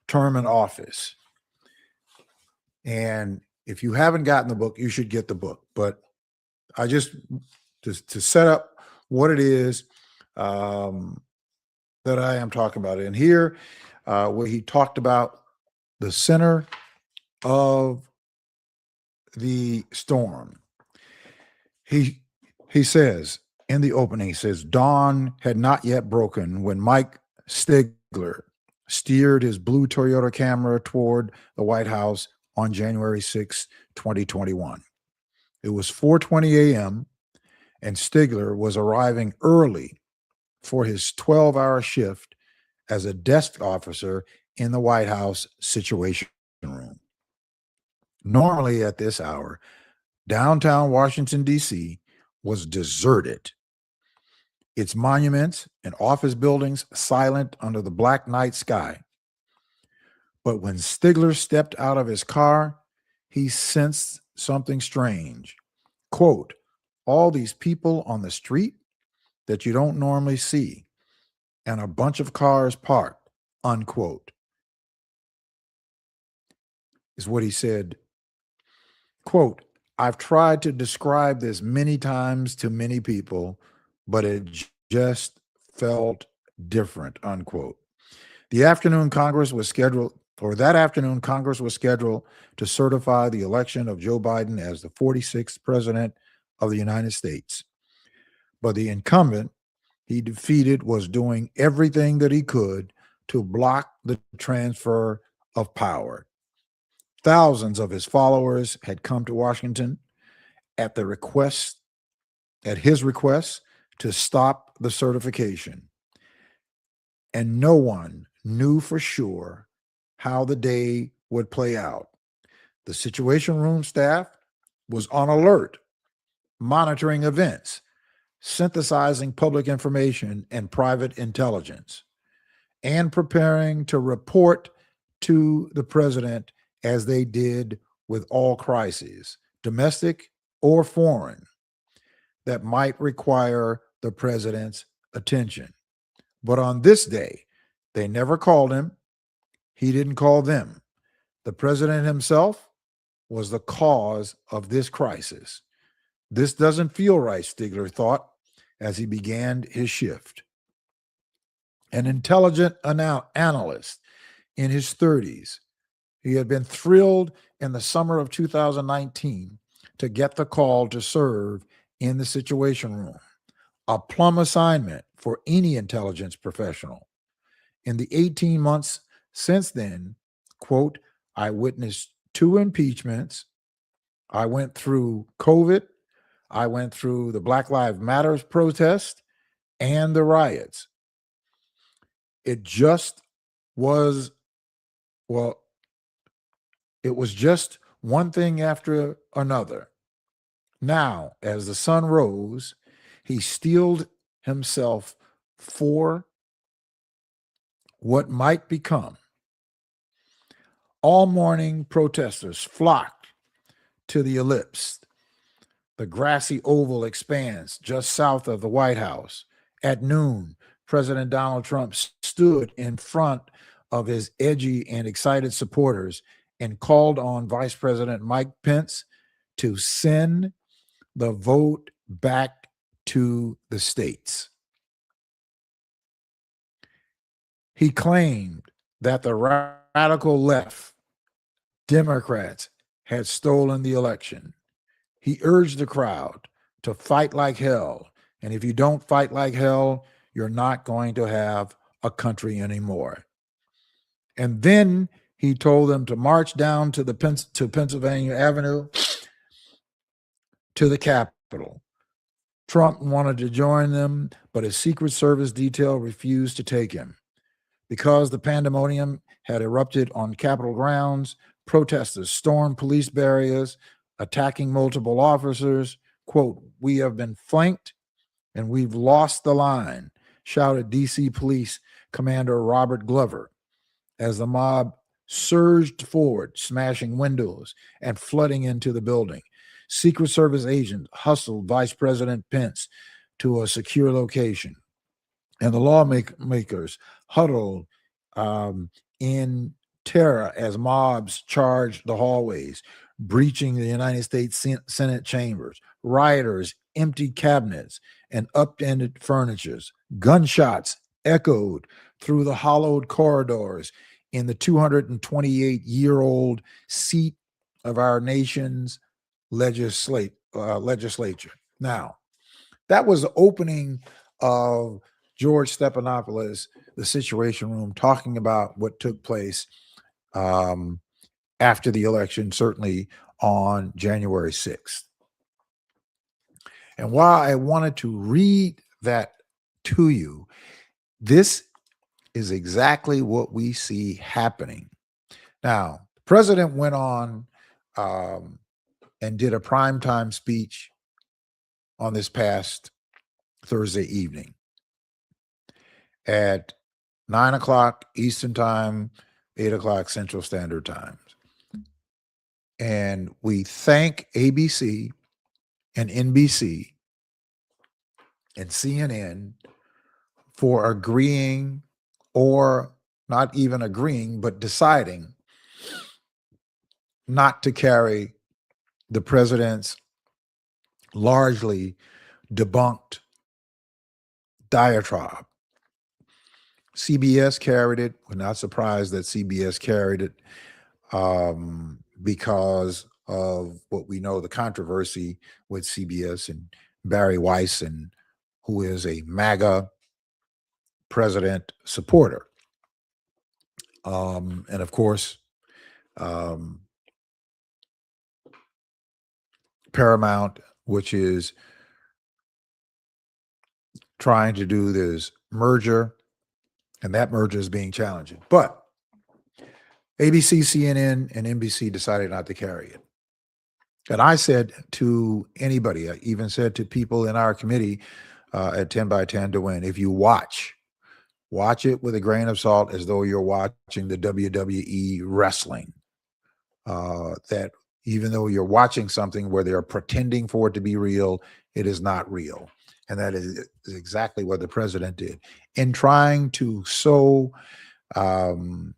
term in office. And if you haven't gotten the book, you should get the book. But I just, to set up what it is that I am talking about. And here, where he talked about the center of the storm. He says in the opening, he says, dawn had not yet broken when Mike Stigler steered his blue Toyota Camry toward the White House on January 6, 2021. It was 4:20 a.m. and Stigler was arriving early for his 12-hour shift as a desk officer in the White House Situation Room. Normally at this hour, downtown Washington, D.C. was deserted. Its monuments and office buildings silent under the black night sky. But when Stigler stepped out of his car, he sensed something strange. Quote, all these people on the street that you don't normally see, and a bunch of cars parked, unquote, is what he said. Quote, I've tried to describe this many times to many people, but it just felt different, unquote. That afternoon, Congress was scheduled to certify the election of Joe Biden as the 46th president of the United States. But the incumbent he defeated was doing everything that he could to block the transfer of power. Thousands of his followers had come to Washington at his request to stop the certification. And no one knew for sure how the day would play out. The Situation Room staff was on alert, monitoring events, synthesizing public information and private intelligence, and preparing to report to the president as they did with all crises, domestic or foreign, that might require the president's attention. But on this day, they never called him. He didn't call them. The president himself was the cause of this crisis. This doesn't feel right, Stigler thought as he began his shift. An intelligent analyst in his 30s, he had been thrilled in the summer of 2019 to get the call to serve in the Situation Room, a plum assignment for any intelligence professional. In the 18 months since then, quote, I witnessed 2 impeachments. I went through COVID. I went through the Black Lives Matter protest and the riots. It was just one thing after another. Now, as the sun rose, he steeled himself for what might become. All morning, protesters flocked to the ellipse, the grassy oval expanse just south of the White House. At noon, President Donald Trump stood in front of his edgy and excited supporters and called on Vice President Mike Pence to send the vote back to the states. He claimed that the radical left, Democrats, had stolen the election. He urged the crowd to fight like hell. And if you don't fight like hell, you're not going to have a country anymore. And then he told them to march down to to Pennsylvania Avenue to the Capitol. Trump wanted to join them, but his Secret Service detail refused to take him. Because the pandemonium had erupted on Capitol grounds, protesters stormed police barriers, attacking multiple officers. Quote, "We have been flanked and we've lost the line," shouted DC Police Commander Robert Glover as the mob surged forward, smashing windows and flooding into the building. Secret Service agents hustled Vice President Pence to a secure location, and the lawmakers huddled in terror as mobs charged the hallways, breaching the United States Senate chambers. Rioters emptied cabinets and upended furnitures. Gunshots echoed through the hollowed corridors in the 228-year-old seat of our nation's legislature. Now, that was the opening of George Stephanopoulos, the Situation Room, talking about what took place after the election, certainly on January 6th. And while I wanted to read that to you, this is exactly what we see happening. Now, the president went on and did a primetime speech on this past Thursday evening at 9 o'clock Eastern Time, 8 o'clock Central Standard Time. And we thank ABC and NBC and CNN for agreeing, or not even agreeing, but deciding not to carry the president's largely debunked diatribe. CBS carried it. We're not surprised that CBS carried it because of what we know, the controversy with CBS and Barry Weiss, and who is a MAGA president supporter. And of course, Paramount, which is trying to do this merger, and that merger is being challenged. But ABC, CNN, and NBC decided not to carry it. And I said to anybody, I even said to people in our committee at 10 by 10 to win, if you watch it with a grain of salt, as though you're watching the WWE wrestling. That even though you're watching something where they're pretending for it to be real, it is not real. And that is exactly what the president did in trying to sow and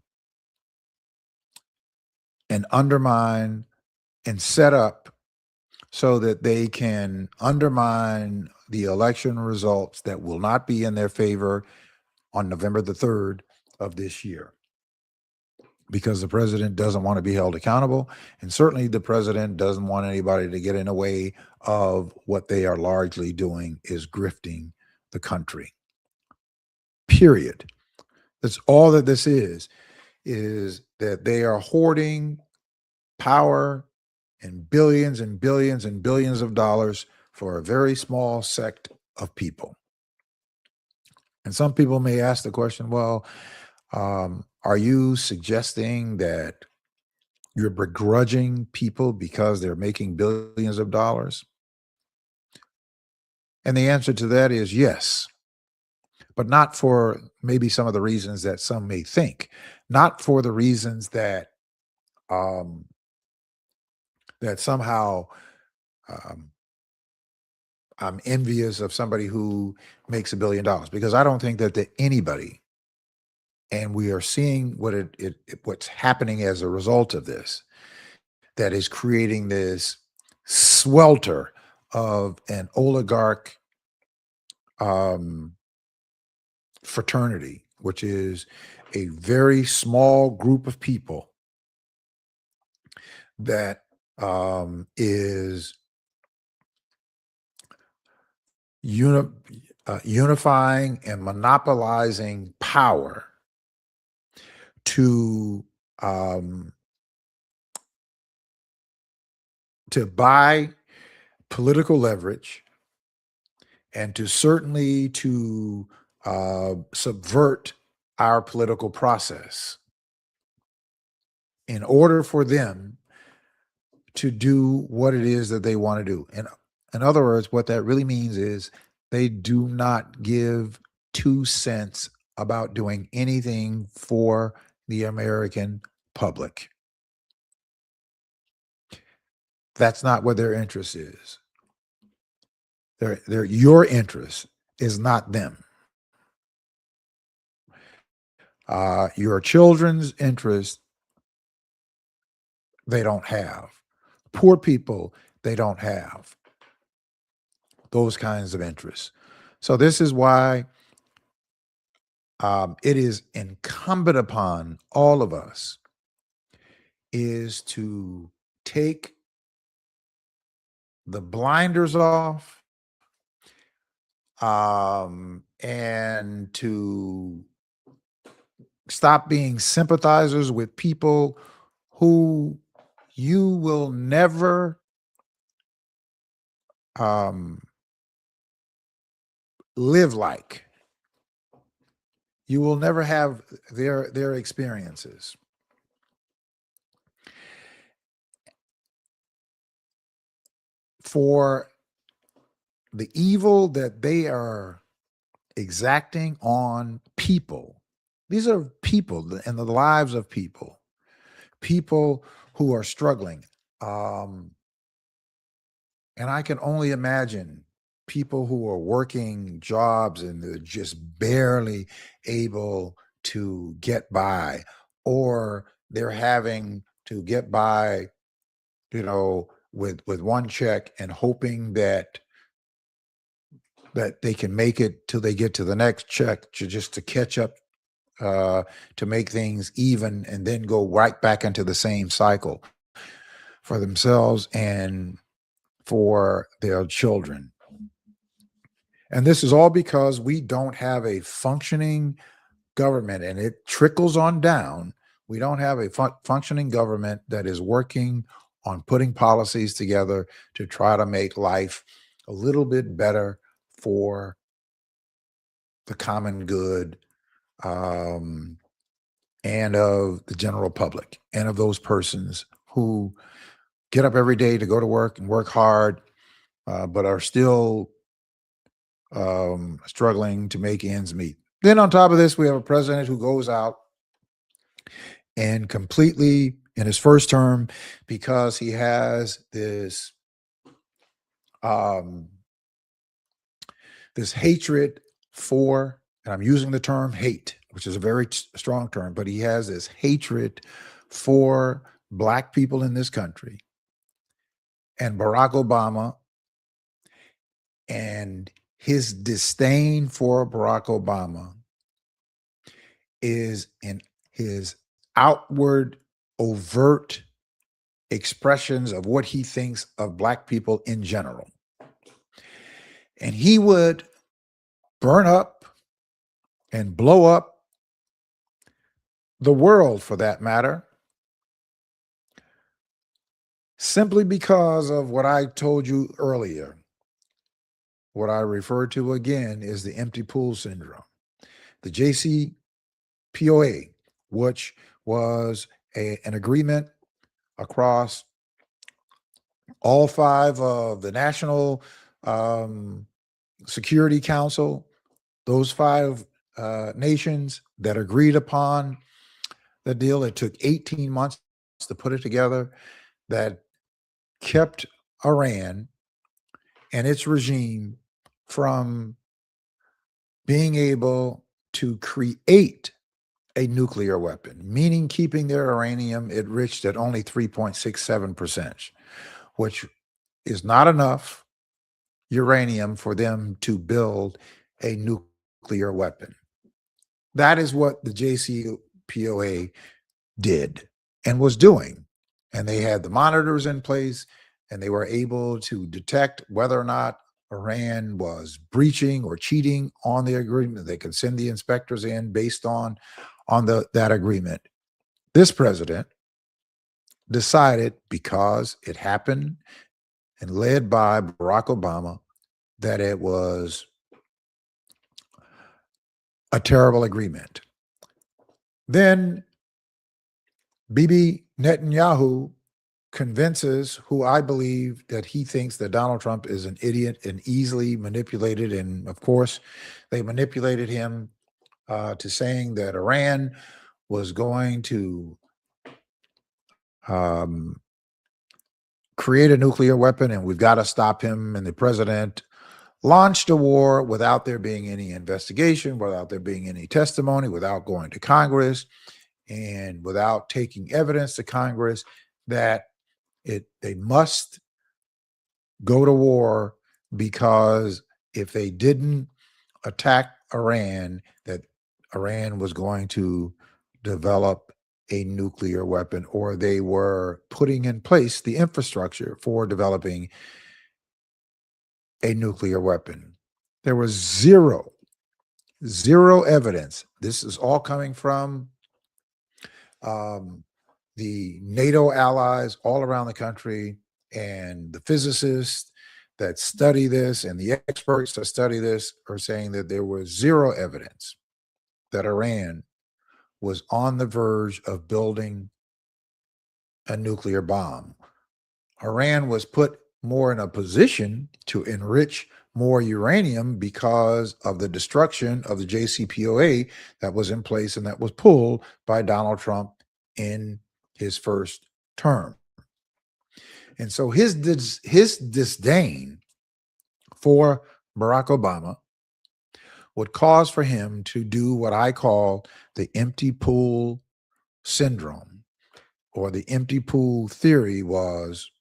undermine and set up so that they can undermine the election results that will not be in their favor on November the 3rd of this year. Because the president doesn't want to be held accountable. And certainly the president doesn't want anybody to get in the way of what they are largely doing, is grifting the country. Period. That's all that this is that they are hoarding power and billions and billions and billions of dollars for a very small sect of people. And some people may ask the question, well, are you suggesting that you're begrudging people because they're making billions of dollars? And the answer to that is yes, but not for maybe some of the reasons that some may think, not for the reasons that that somehow I'm envious of somebody who makes $1 billion, because I don't think that anybody. And we are seeing what's happening as a result of this, that is creating this swelter of an oligarch fraternity which is a very small group of people that is unifying and monopolizing power to buy political leverage and to certainly to subvert our political process in order for them to do what it is that they want to do. And in other words, what that really means is they do not give 2 cents about doing anything for the American public. That's not what their interest is. Your interest is not them. Your children's interest, they don't have. Poor people, they don't have those kinds of interests. So this is why it is incumbent upon all of us is to take the blinders off and to stop being sympathizers with people who you will never live like. You will never have their experiences. For the evil that they are exacting on people, these are people and the lives of people who are struggling. And I can only imagine people who are working jobs and they're just barely able to get by, or they're having to get by, with one check and hoping that they can make it till they get to the next check just to catch up, to make things even, and then go right back into the same cycle for themselves and for their children. And this is all because we don't have a functioning government, and it trickles on down. We don't have a functioning government that is working on putting policies together to try to make life a little bit better for the common good, and of the general public, and of those persons who get up every day to go to work and work hard, but are still struggling to make ends meet. Then on top of this, we have a president who goes out and completely, in his first term, because he has this this hatred for, and I'm using the term hate, which is a very strong term, but he has this hatred for Black people in this country and Barack Obama, and his disdain for Barack Obama is in his outward, overt expressions of what he thinks of Black people in general. And he would burn up and blow up the world, for that matter, simply because of what I told you earlier. What I referred to again is the empty pool syndrome. The JCPOA, which was an agreement across all 5 of the National Security Council, those 5 nations that agreed upon the deal. It took 18 months to put it together, that kept Iran and its regime from being able to create a nuclear weapon, meaning keeping their uranium enriched at only 3.67%, which is not enough uranium for them to build a nuclear weapon. That is what the JCPOA did and was doing. And they had the monitors in place, and they were able to detect whether or not Iran was breaching or cheating on the agreement. They could send the inspectors in based on that agreement. This president decided, because it happened and led by Barack Obama, that it was a terrible agreement. Then Bibi Netanyahu convinces, who I believe that he thinks that Donald Trump is an idiot and easily manipulated. And of course, they manipulated him to saying that Iran was going to create a nuclear weapon and we've got to stop him. And the president launched a war without there being any investigation, without there being any testimony, without going to Congress, and without taking evidence to Congress that they must go to war, because if they didn't attack Iran, that Iran was going to develop a nuclear weapon, or they were putting in place the infrastructure for developing a nuclear weapon. There was zero evidence. This is all coming from the NATO allies all around the country, and the physicists that study this and the experts that study this are saying that there was zero evidence that Iran was on the verge of building a nuclear bomb. Iran was put more in a position to enrich more uranium because of the destruction of the JCPOA that was in place and that was pulled by Donald Trump in his first term. And so his disdain for Barack Obama would cause for him to do what I call the empty pool syndrome, or the empty pool theory was,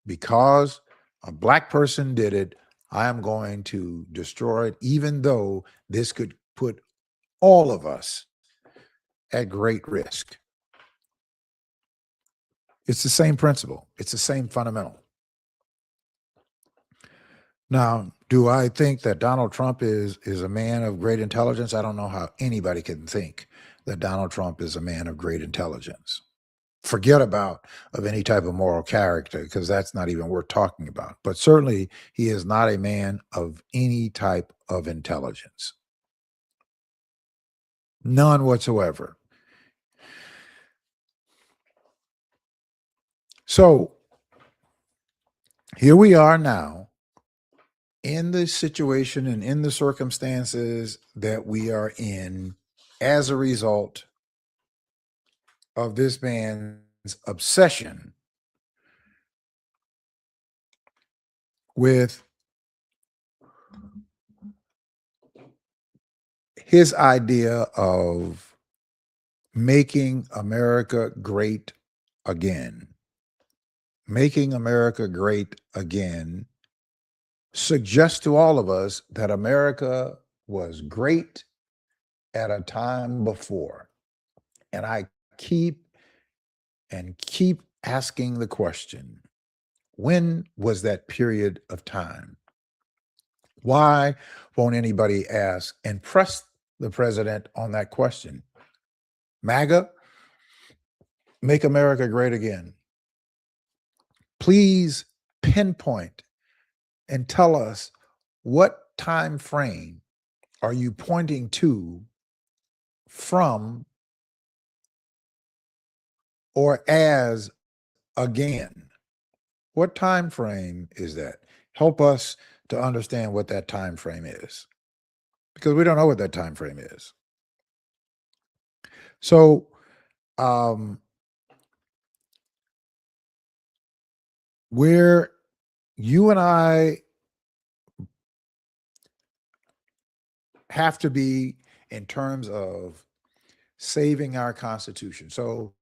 because a black person did it, I am going to destroy it, even though this could put all of us at great risk. It's the same principle. It's the same fundamental. Now, do I think that Donald Trump is a man of great intelligence? I don't know how anybody can think that Donald Trump is a man of great intelligence. Forget about of any type of moral character, because that's not even worth talking about. But certainly he is not a man of any type of intelligence. None whatsoever. So here we are now in the situation and in the circumstances that we are in as a result of this man's obsession with his idea of making America great again. Making America great again suggests to all of us that America was great at a time before. And I keep asking the question, when was that period of time? Why won't anybody ask and press the president on that question? MAGA, make America great again. Please pinpoint and tell us, what time frame are you pointing to from or as again? What time frame is that? Help us to understand what that time frame is, because we don't know what that time frame is. So where you and I have to be in terms of saving our Constitution. So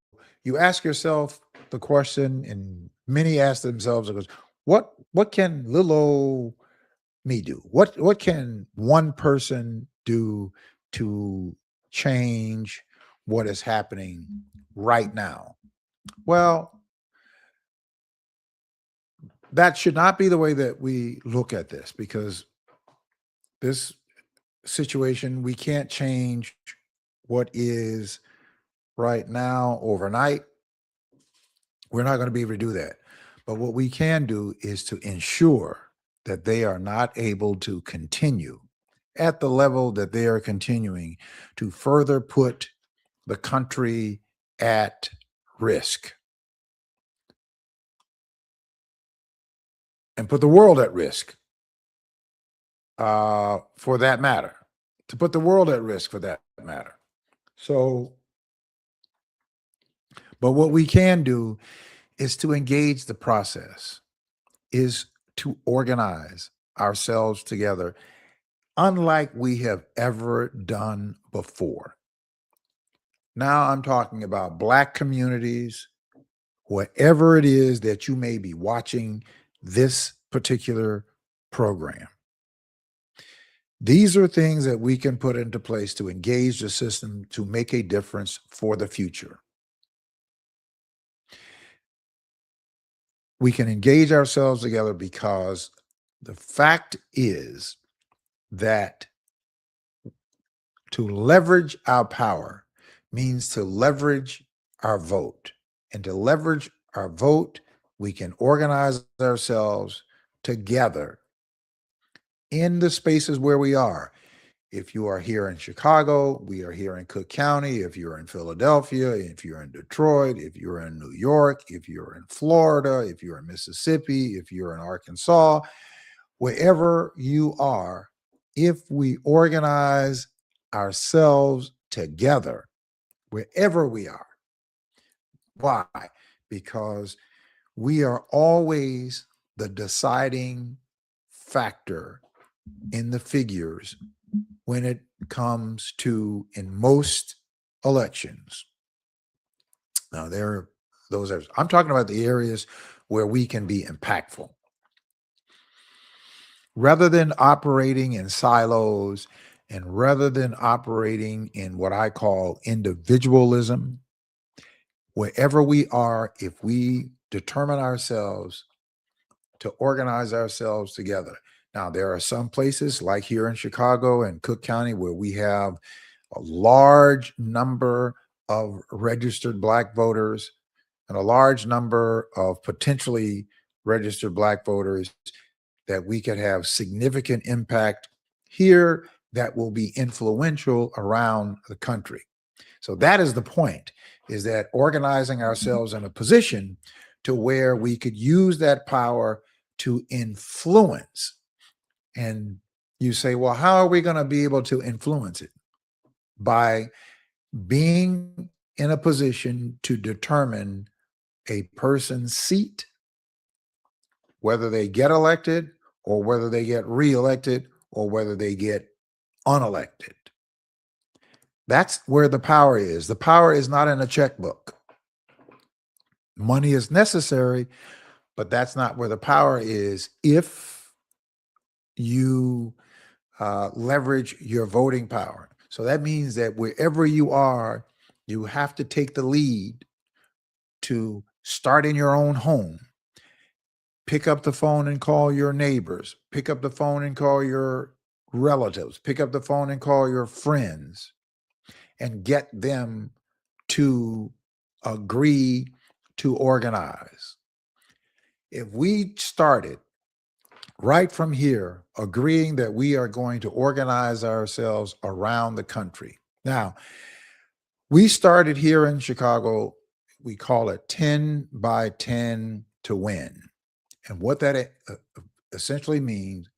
you ask yourself the question, and many ask themselves, what can little old me do? What can one person do to change what is happening right now. Well, that should not be the way that we look at this, because this situation, we can't change what is right now overnight. We're not going to be able to do that. But what we can do is to ensure that they are not able to continue at the level that they are continuing to further put the country at risk and put the world at risk, for that matter, to put the world at risk for that matter. So, but what we can do is to engage the process, is to organize ourselves together, unlike we have ever done before. Now I'm talking about Black communities, wherever it is that you may be watching this particular program. These are things that we can put into place to engage the system to make a difference for the future. We can engage ourselves together because the fact is that to leverage our power means to leverage our vote. And to leverage our vote, we can organize ourselves together in the spaces where we are. If you are here in Chicago, we are here in Cook County. If you're in Philadelphia, if you're in Detroit, if you're in New York, if you're in Florida, if you're in Mississippi, if you're in Arkansas, wherever you are, if we organize ourselves together, wherever we are. Why? Because we are always the deciding factor in the figures when it comes to, in most elections. Now, there are those areas. I'm talking about the areas where we can be impactful. Rather than operating in silos and rather than operating in what I call individualism, wherever we are, if we determine ourselves to organize ourselves together. Now, there are some places like here in Chicago and Cook County where we have a large number of registered Black voters and a large number of potentially registered Black voters that we could have significant impact here that will be influential around the country. So that is the point, is that organizing ourselves in a position to where we could use that power to influence. And you say, well, how are we going to be able to influence it? By being in a position to determine a person's seat, whether they get elected or whether they get reelected or whether they get unelected. That's where the power is. The power is not in a checkbook. Money is necessary, but that's not where the power is if you leverage your voting power. So that means that wherever you are, you have to take the lead to start in your own home. Pick up the phone and call your neighbors. Pick up the phone and call your relatives. Pick up the phone and call your friends and get them to agree to organize. If we started right from here, agreeing that we are going to organize ourselves around the country. Now, we started here in Chicago, we call it 10 by 10 to win. And what that essentially means,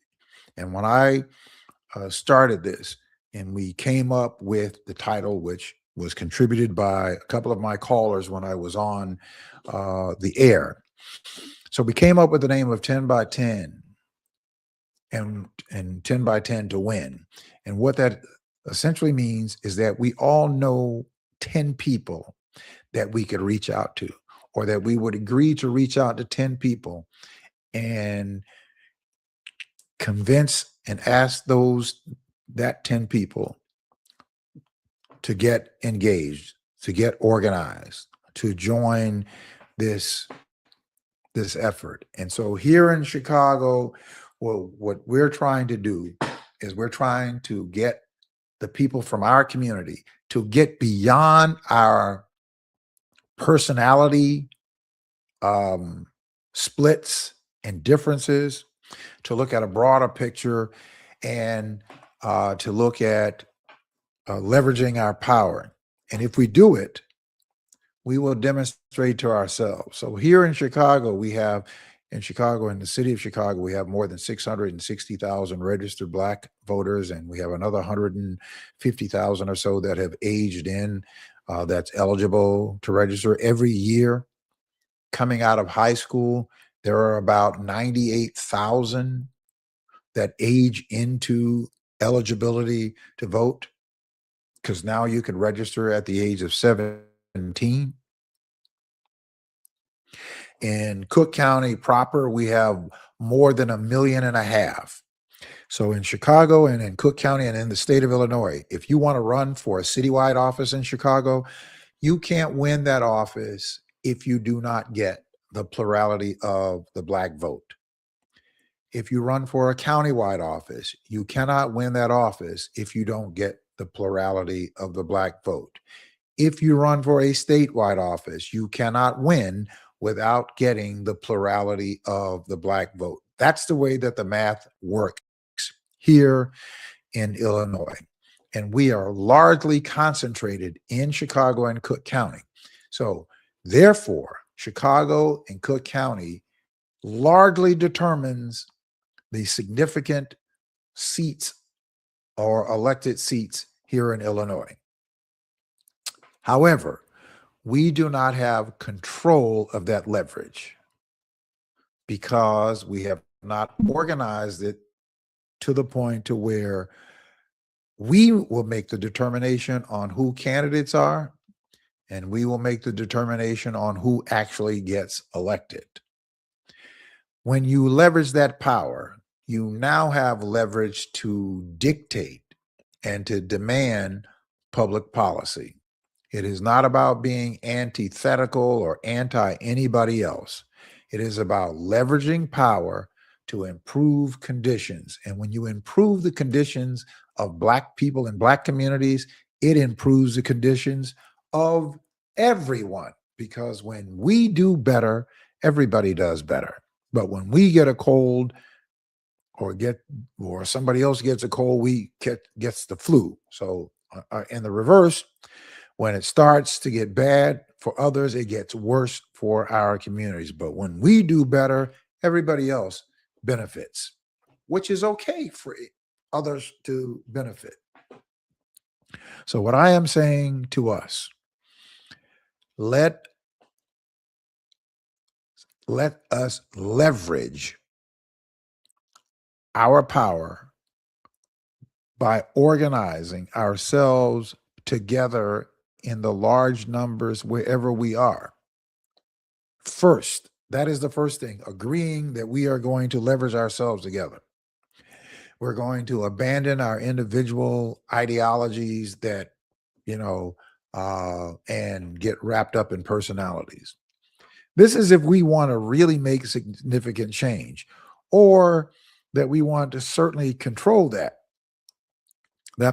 and when I started this, and we came up with the title, which was contributed by a couple of my callers when I was on the air. So we came up with the name of 10 by 10 and 10 by 10 to win. And what that essentially means is that we all know 10 people that we could reach out to, or that we would agree to reach out to 10 people and convince and ask that 10 people to get engaged, to get organized, to join this effort. And so here in Chicago, well, what we're trying to do is we're trying to get the people from our community to get beyond our personality splits and differences, to look at a broader picture, and to look at leveraging our power. And if we do it, we will demonstrate to ourselves. So here in Chicago, in the city of Chicago, we have more than 660,000 registered Black voters, and we have another 150,000 or so that have aged in, that's eligible to register. Every year coming out of high school, there are about 98,000 that age into eligibility to vote, because now you can register at the age of 17. In Cook County proper, we have more than 1.5 million. So in Chicago and in Cook County and in the state of Illinois, if you want to run for a citywide office in Chicago, you can't win that office if you do not get the plurality of the Black vote. If you run for a countywide office, you cannot win that office if you don't get the plurality of the Black vote. If you run for a statewide office, you cannot win without getting the plurality of the Black vote. That's the way that the math works here in Illinois. And we are largely concentrated in Chicago and Cook County. So therefore, Chicago and Cook County largely determines the significant seats or elected seats here in Illinois. However, we do not have control of that leverage because we have not organized it to the point to where we will make the determination on who candidates are, and we will make the determination on who actually gets elected. When you leverage that power, you now have leverage to dictate and to demand public policy. It is not about being antithetical or anti anybody else. It is about leveraging power to improve conditions. And when you improve the conditions of Black people in Black communities, it improves the conditions of everyone. Because when we do better, everybody does better. But when we get a cold or somebody else gets a cold, gets the flu. So in the reverse, when it starts to get bad for others, it gets worse for our communities. But when we do better, everybody else benefits, which is okay for others to benefit. So what I am saying to us, let us leverage our power by organizing ourselves together in the large numbers wherever we are. First, that is the first thing, agreeing that we are going to leverage ourselves together. We're going to abandon our individual ideologies that, and get wrapped up in personalities. This is if we want to really make significant change, or that we want to certainly control that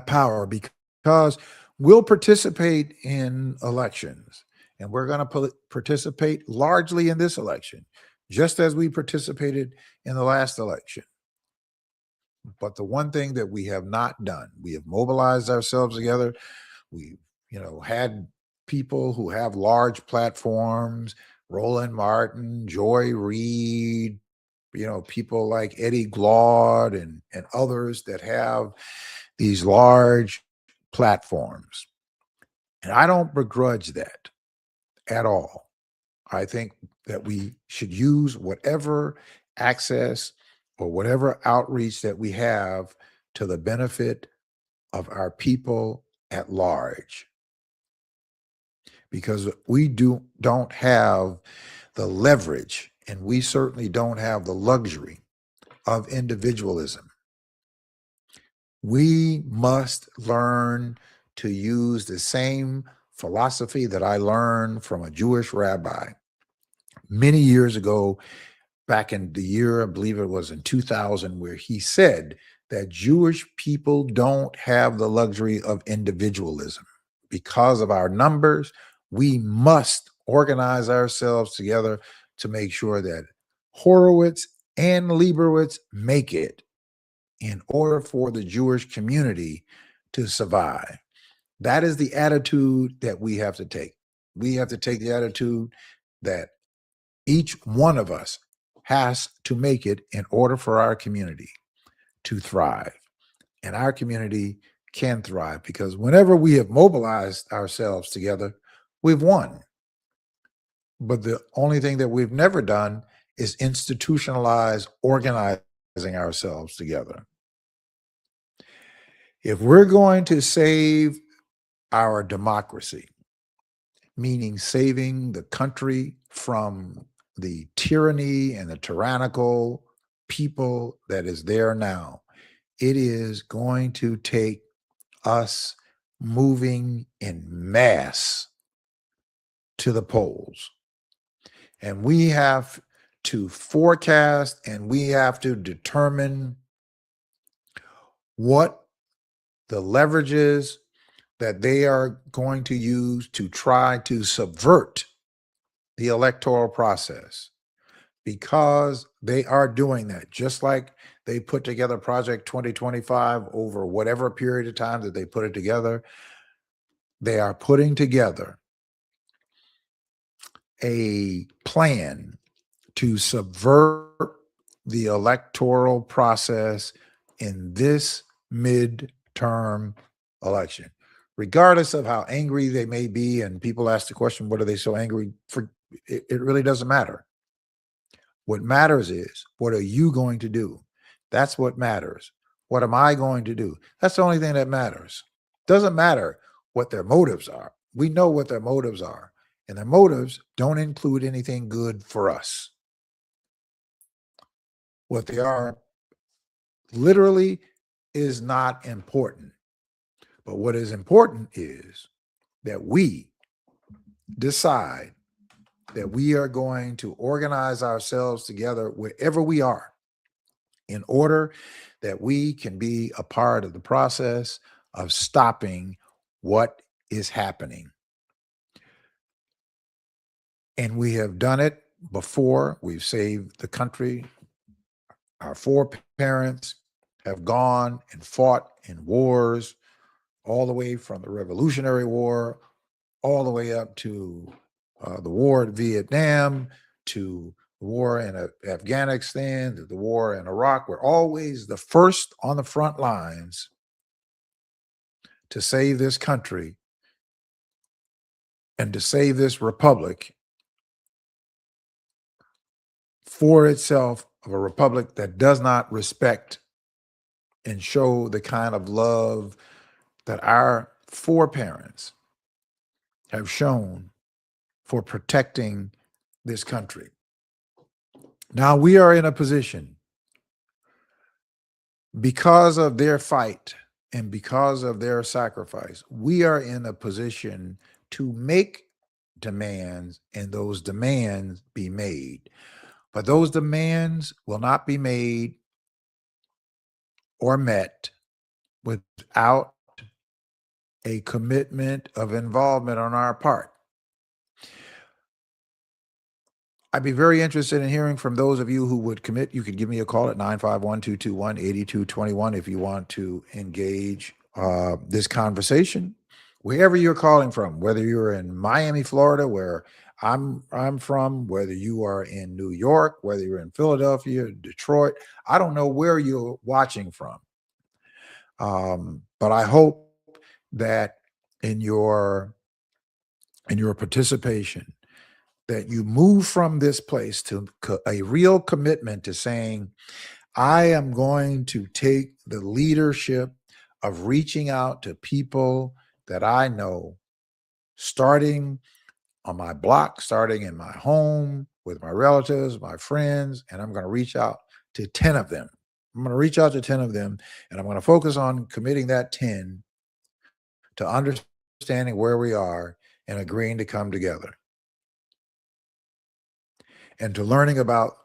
power, because we'll participate in elections, and we're going to participate largely in this election, just as we participated in the last election. But the one thing that we have not done, we have mobilized ourselves together. We've, had people who have large platforms, Roland Martin, Joy Reid, people like Eddie Glaude and others that have these large platforms. And I don't begrudge that at all. I think that we should use whatever access or whatever outreach that we have to the benefit of our people at large. Because we don't have the leverage, and we certainly don't have the luxury of individualism. We must learn to use the same philosophy that I learned from a Jewish rabbi many years ago, back in the year, I believe it was in 2000, where he said that Jewish people don't have the luxury of individualism. Because of our numbers, we must organize ourselves together to make sure that Horowitz and Leibowitz make it in order for the Jewish community to survive. That is the attitude that we have to take. We have to take the attitude that each one of us has to make it in order for our community to thrive. And our community can thrive because whenever we have mobilized ourselves together, we've won. But the only thing that we've never done is institutionalize organizing ourselves together. If we're going to save our democracy, meaning saving the country from the tyranny and the tyrannical people that is there now, it is going to take us moving in mass to the polls. And we have to forecast and we have to determine what the leverage is that they are going to use to try to subvert the electoral process, because they are doing that. Just like they put together Project 2025 over whatever period of time that they put it together, they are putting together a plan to subvert the electoral process in this midterm election. Regardless of how angry they may be, and people ask the question, what are they so angry for? It really doesn't matter. What matters is, what are you going to do? That's what matters. What am I going to do? That's the only thing that matters. Doesn't matter what their motives are. We know what their motives are, and their motives don't include anything good for us. What they are literally is not important. But what is important is that we decide that we are going to organize ourselves together wherever we are in order that we can be a part of the process of stopping what is happening. And we have done it before. We've saved the country. Our foreparents have gone and fought in wars all the way from the Revolutionary War, all the way up to the war in Vietnam, to the war in Afghanistan, to the war in Iraq. We're always the first on the front lines to save this country and to save this republic for itself, of a republic that does not respect and show the kind of love that our foreparents have shown for protecting this country. Now we are in a position, because of their fight and because of their sacrifice, we are in a position to make demands, and those demands be made. But those demands will not be made or met without a commitment of involvement on our part. I'd be very interested in hearing from those of you who would commit. You could give me a call at 951-221-8221 if you want to engage this conversation, wherever you're calling from, whether you're in Miami, Florida, where I'm from, whether you are in New York, whether you're in Philadelphia, Detroit. I don't know where you're watching from. But I hope that in your participation, that you move from this place to a real commitment to saying, I am going to take the leadership of reaching out to people that I know, starting on my block, starting in my home with my relatives, my friends, and I'm going to reach out to 10 of them. I'm going to reach out to 10 of them, and I'm going to focus on committing that 10 to understanding where we are and agreeing to come together, and to learning about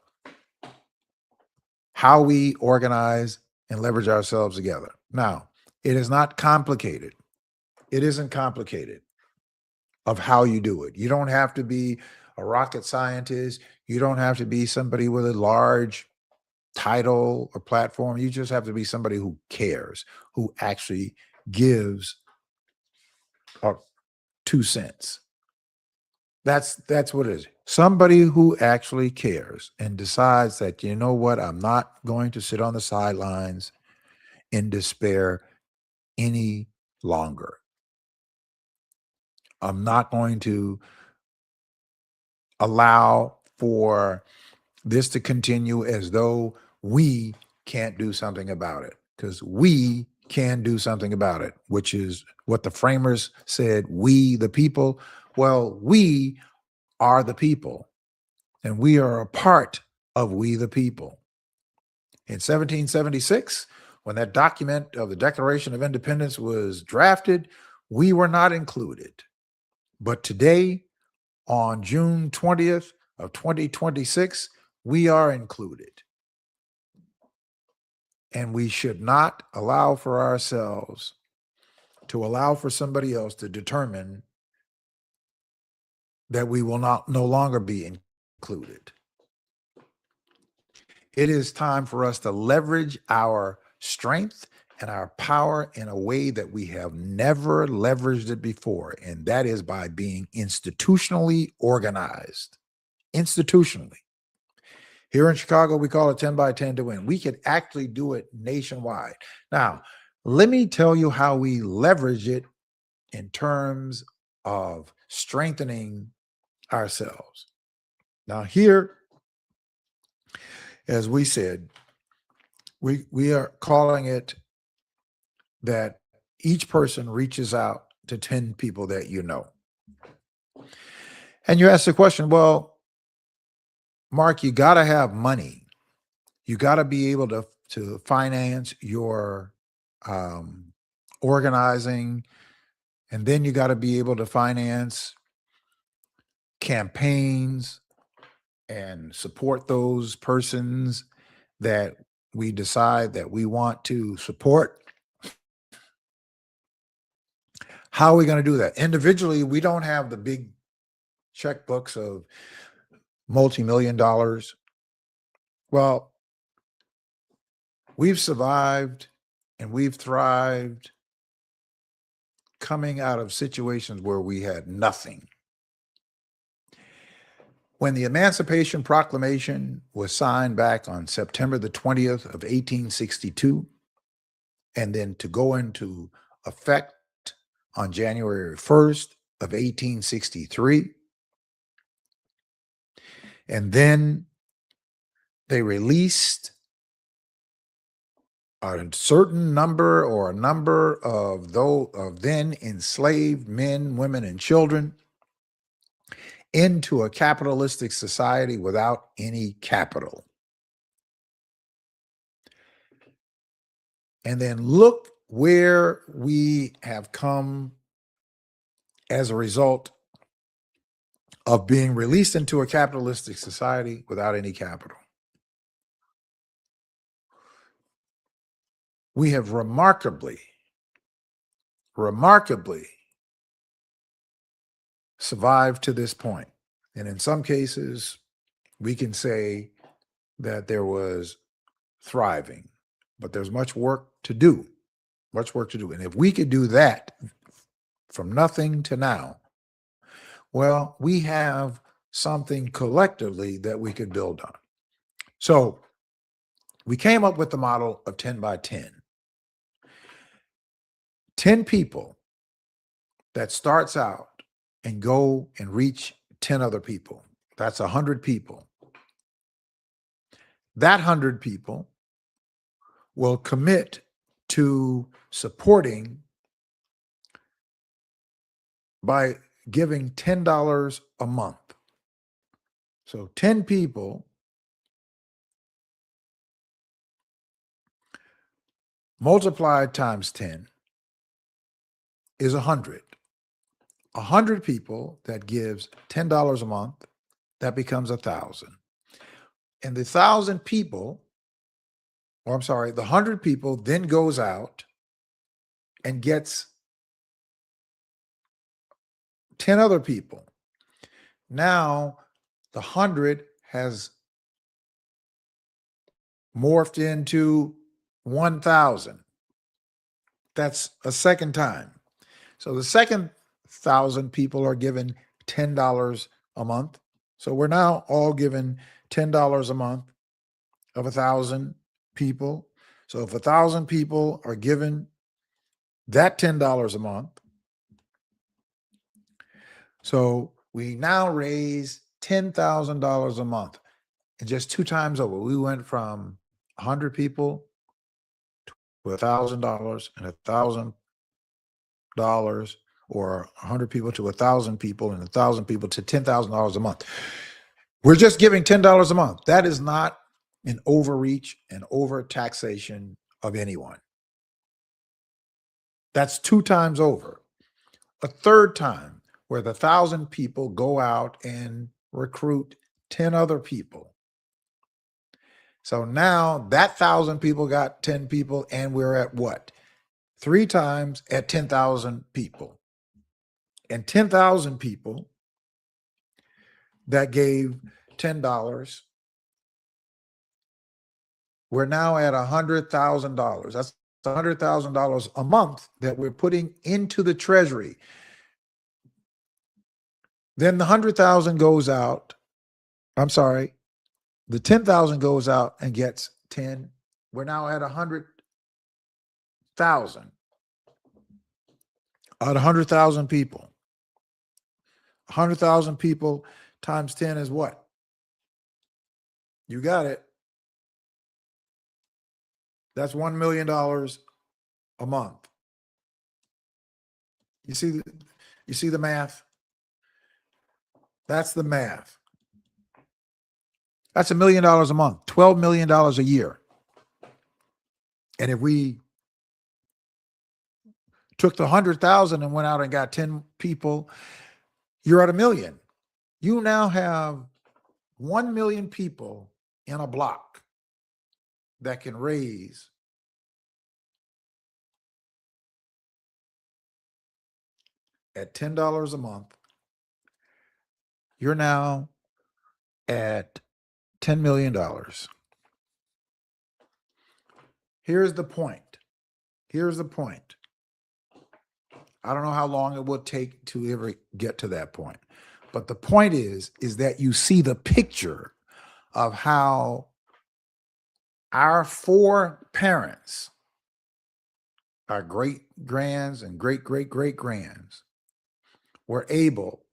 how we organize and leverage ourselves together. Now, it is not complicated. It isn't complicated of how you do it. You don't have to be a rocket scientist. You don't have to be somebody with a large title or platform. You just have to be somebody who cares, who actually gives 2 cents. That's what it is. Somebody who actually cares and decides that, you know what, I'm not going to sit on the sidelines in despair any longer. I'm not going to allow for this to continue as though we can't do something about it, because we can do something about it, which is what the framers said, we the people. Well, we are the people, and we are a part of we the people. In 1776, when that document of the Declaration of Independence was drafted, we were not included. But today, on June 20th of 2026, we are included. And we should not allow for ourselves to allow for somebody else to determine that we will no longer be included. It is time for us to leverage our strength and our power in a way that we have never leveraged it before, and that is by being institutionally organized. Institutionally. Here in Chicago, we call it 10 by 10 to win. We could actually do it nationwide. Now, let me tell you how we leverage it in terms of strengthening ourselves. Now, here, as we said, we are calling it that each person reaches out to 10 people that you know. And you ask the question, well, Mark, you got to have money. You got to be able to finance your organizing, and then you got to be able to finance campaigns and support those persons that we decide that we want to support. How are we going to do that? Individually, we don't have the big checkbooks of multi-million dollars. Well, we've survived and we've thrived coming out of situations where we had nothing. When the Emancipation Proclamation was signed back on September the 20th of 1862, and then to go into effect on January 1st of 1863, and then they released a certain number or a number of then enslaved men, women, and children into a capitalistic society without any capital. And then look where we have come as a result of being released into a capitalistic society without any capital. We have remarkably survived to this point. And in some cases, we can say that there was thriving, but there's much work to do, much work to do. And if we could do that from nothing to now, well, we have something collectively that we could build on. So we came up with the model of 10 by 10. 10 people that starts out and go and reach 10 other people. That's 100 people. That 100 people will commit to supporting by giving $10 a month. So 10 people multiplied times 10 is 100. 100 people, that gives $10 a month, that becomes 1,000. And the 1,000 people, or I'm sorry, the 100 people then goes out and gets 10 other people. Now the 100 has morphed into 1,000. That's a second time. So the second 1,000 people are given $10 a month. So we're now all given $10 a month of 1,000 people. So if 1,000 people are given that $10 a month, so we now raise $10,000 a month. And just 2 times over, we went from 100 people to $1,000 and $1,000, or 100 people to 1,000 people and 1,000 people to $10,000 a month. We're just giving $10 a month. That is not an overreach and over taxation of anyone. That's 2 times over. A third time where the 1,000 people go out and recruit 10 other people. So now that 1,000 people got 10 people, and we're at what? 3 times at 10,000 people. And 10,000 people that gave $10, we're now at $100,000. That's $100,000 a month that we're putting into the treasury. Then the 100,000 goes out. I'm sorry. The 10,000 goes out and gets 10. We're now at 100,000 out of 100,000 people. 100,000 people times 10 is what? You got it. That's $1 million a month. You see the math? That's the math. That's $1 million a month, $12 million a year. And if we took the 100,000 and went out and got 10 people, you're at $1 million. You now have 1 million people in a block that can raise at $10 a month. You're now at $10 million. Here's the point. Here's the point. I don't know how long it will take to ever get to that point. But the point is that you see the picture of how our 4 parents, our great grands and great great great grands, were able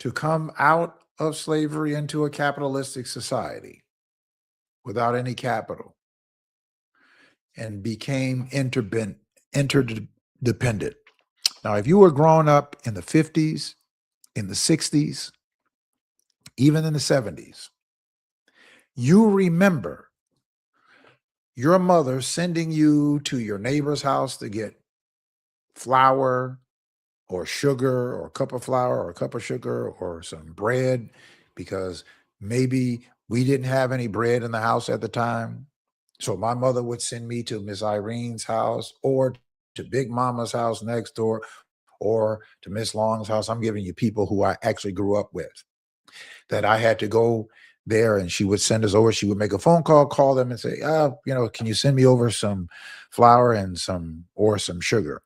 to come out of slavery into a capitalistic society without any capital and became interdependent. Now, if you were growing up in the 50s, in the 60s, even in the 70s, you remember your mother sending you to your neighbor's house to get flour or sugar or a cup of flour or a cup of sugar or some bread, because maybe we didn't have any bread in the house at the time. So my mother would send me to Miss Irene's house or to Big Mama's house next door or to Miss Long's house. I'm giving you people who I actually grew up with, that I had to go there, and she would send us over. She would make a phone call them and say, can you send me over some flour and some sugar?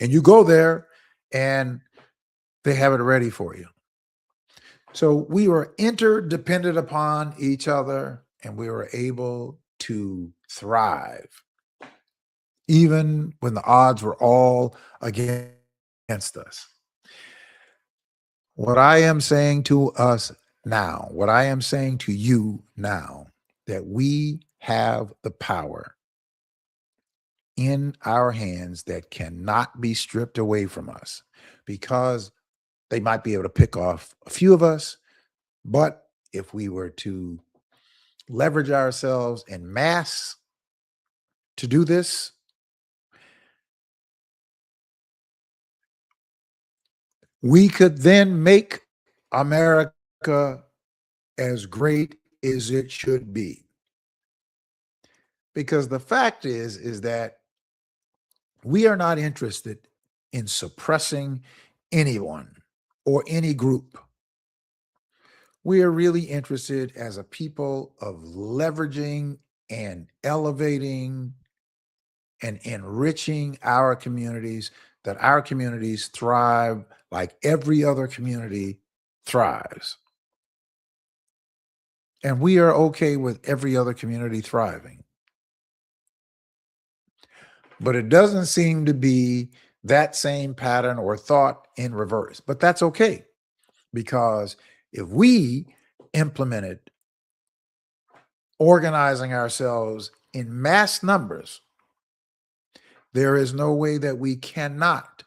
And you go there and they have it ready for you. So we were interdependent upon each other, and we were able to thrive, even when the odds were all against us. What I am saying to us now, what I am saying to you now, that we have the power in our hands that cannot be stripped away from us, because they might be able to pick off a few of us. But if we were to leverage ourselves en masse to do this, we could then make America as great as it should be. Because the fact is that we are not interested in suppressing anyone or any group. We are really interested as a people of leveraging and elevating and enriching our communities, that our communities thrive like every other community thrives. And we are okay with every other community thriving. But it doesn't seem to be that same pattern or thought in reverse. But that's okay, because if we implemented organizing ourselves in mass numbers, there is no way that we cannot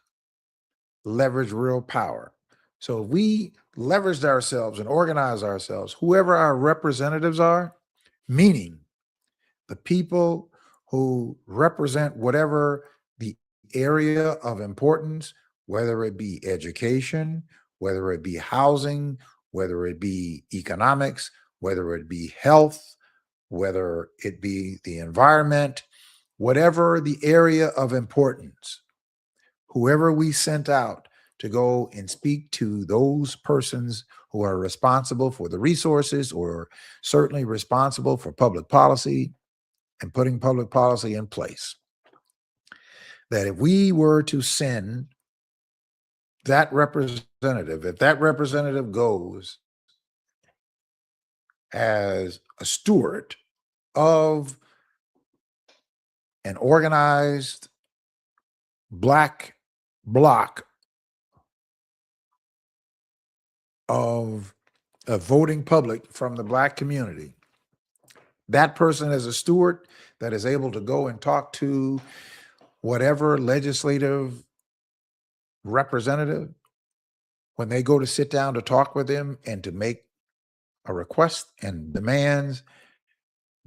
leverage real power. So if we leveraged ourselves and organize ourselves, whoever our representatives are, meaning the people who represent whatever the area of importance, whether it be education, whether it be housing, whether it be economics, whether it be health, whether it be the environment, whatever the area of importance, whoever we sent out to go and speak to those persons who are responsible for the resources, or certainly responsible for public policy and putting public policy in place, that if we were to send that representative, if that representative goes as a steward of an organized Black bloc of a voting public from the Black community, that person is a steward that is able to go and talk to whatever legislative representative when they go to sit down to talk with them and to make a request and demands.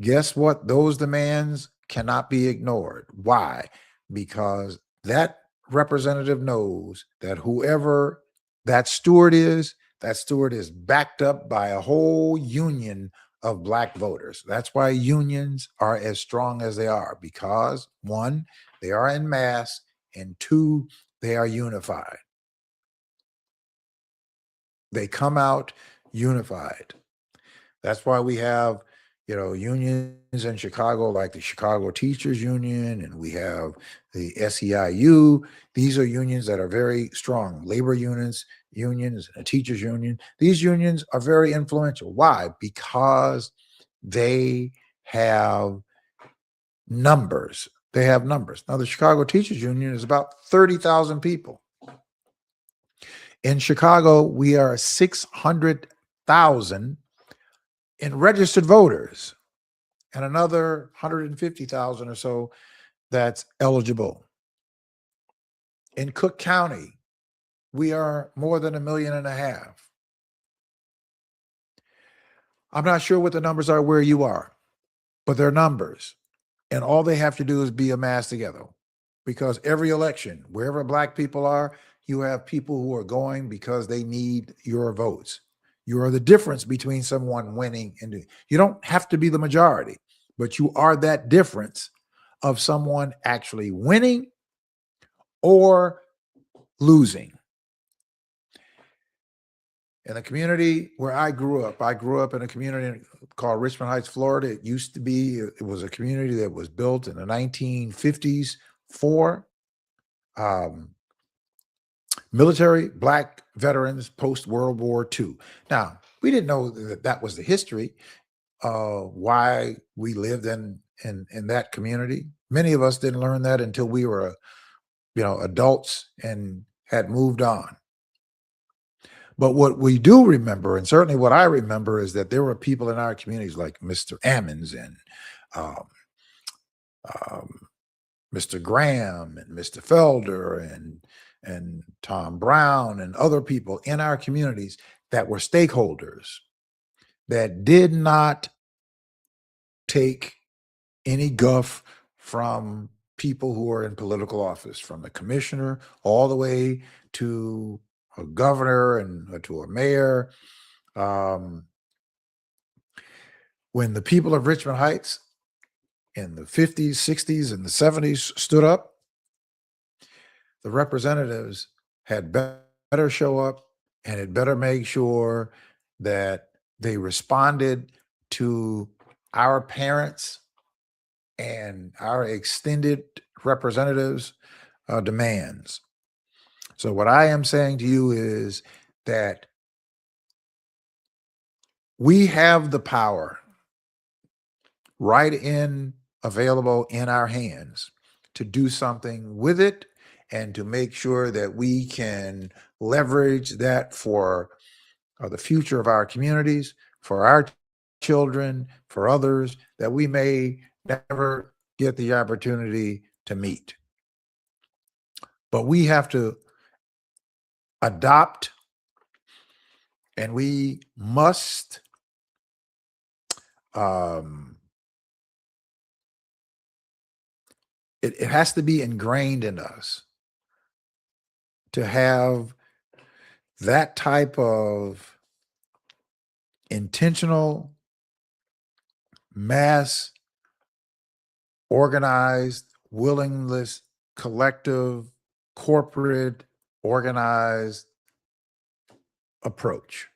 Guess what? Those demands cannot be ignored. Why? Because that representative knows that whoever that steward is backed up by a whole union of Black voters. That's why unions are as strong as they are, because one, they are in mass, and two, they are unified. They come out unified. That's why we have, unions in Chicago, like the Chicago Teachers Union, and we have the SEIU. These are unions that are very strong. Labor unions, and a teachers union. These unions are very influential. Why? Because they have numbers. They have numbers. Now, the Chicago Teachers Union is about 30,000 people. In Chicago, we are 600,000 in registered voters, and another 150,000 or so that's eligible. In Cook County, we are more than 1.5 million. I'm not sure what the numbers are where you are, but they're numbers. And all they have to do is be amassed together, because every election, wherever Black people are, you have people who are going because they need your votes. You are the difference between someone winning and you don't have to be the majority, but you are that difference of someone actually winning or losing. In the community where I grew up in a community called Richmond Heights, Florida. It was a community that was built in the 1950s for military Black veterans post World War II. Now, we didn't know that was the history why we lived in that community. Many of us didn't learn that until we were, adults and had moved on. But what we do remember, and certainly what I remember, is that there were people in our communities like Mr. Ammons and Mr. Graham and Mr. Felder and Tom Brown and other people in our communities that were stakeholders that did not take any guff from people who are in political office, from the commissioner all the way to a governor and to a mayor. When the people of Richmond Heights in the 50s, 60s, and the 70s stood up, the representatives had better show up and had better make sure that they responded to our parents and our extended representatives' demands. So what I am saying to you is that we have the power available in our hands to do something with it and to make sure that we can leverage that for the future of our communities, for our children, for others that we may never get the opportunity to meet. But we have to adopt, and we must it has to be ingrained in us to have that type of intentional, mass, organized, willingness, collective, corporate, organized approach.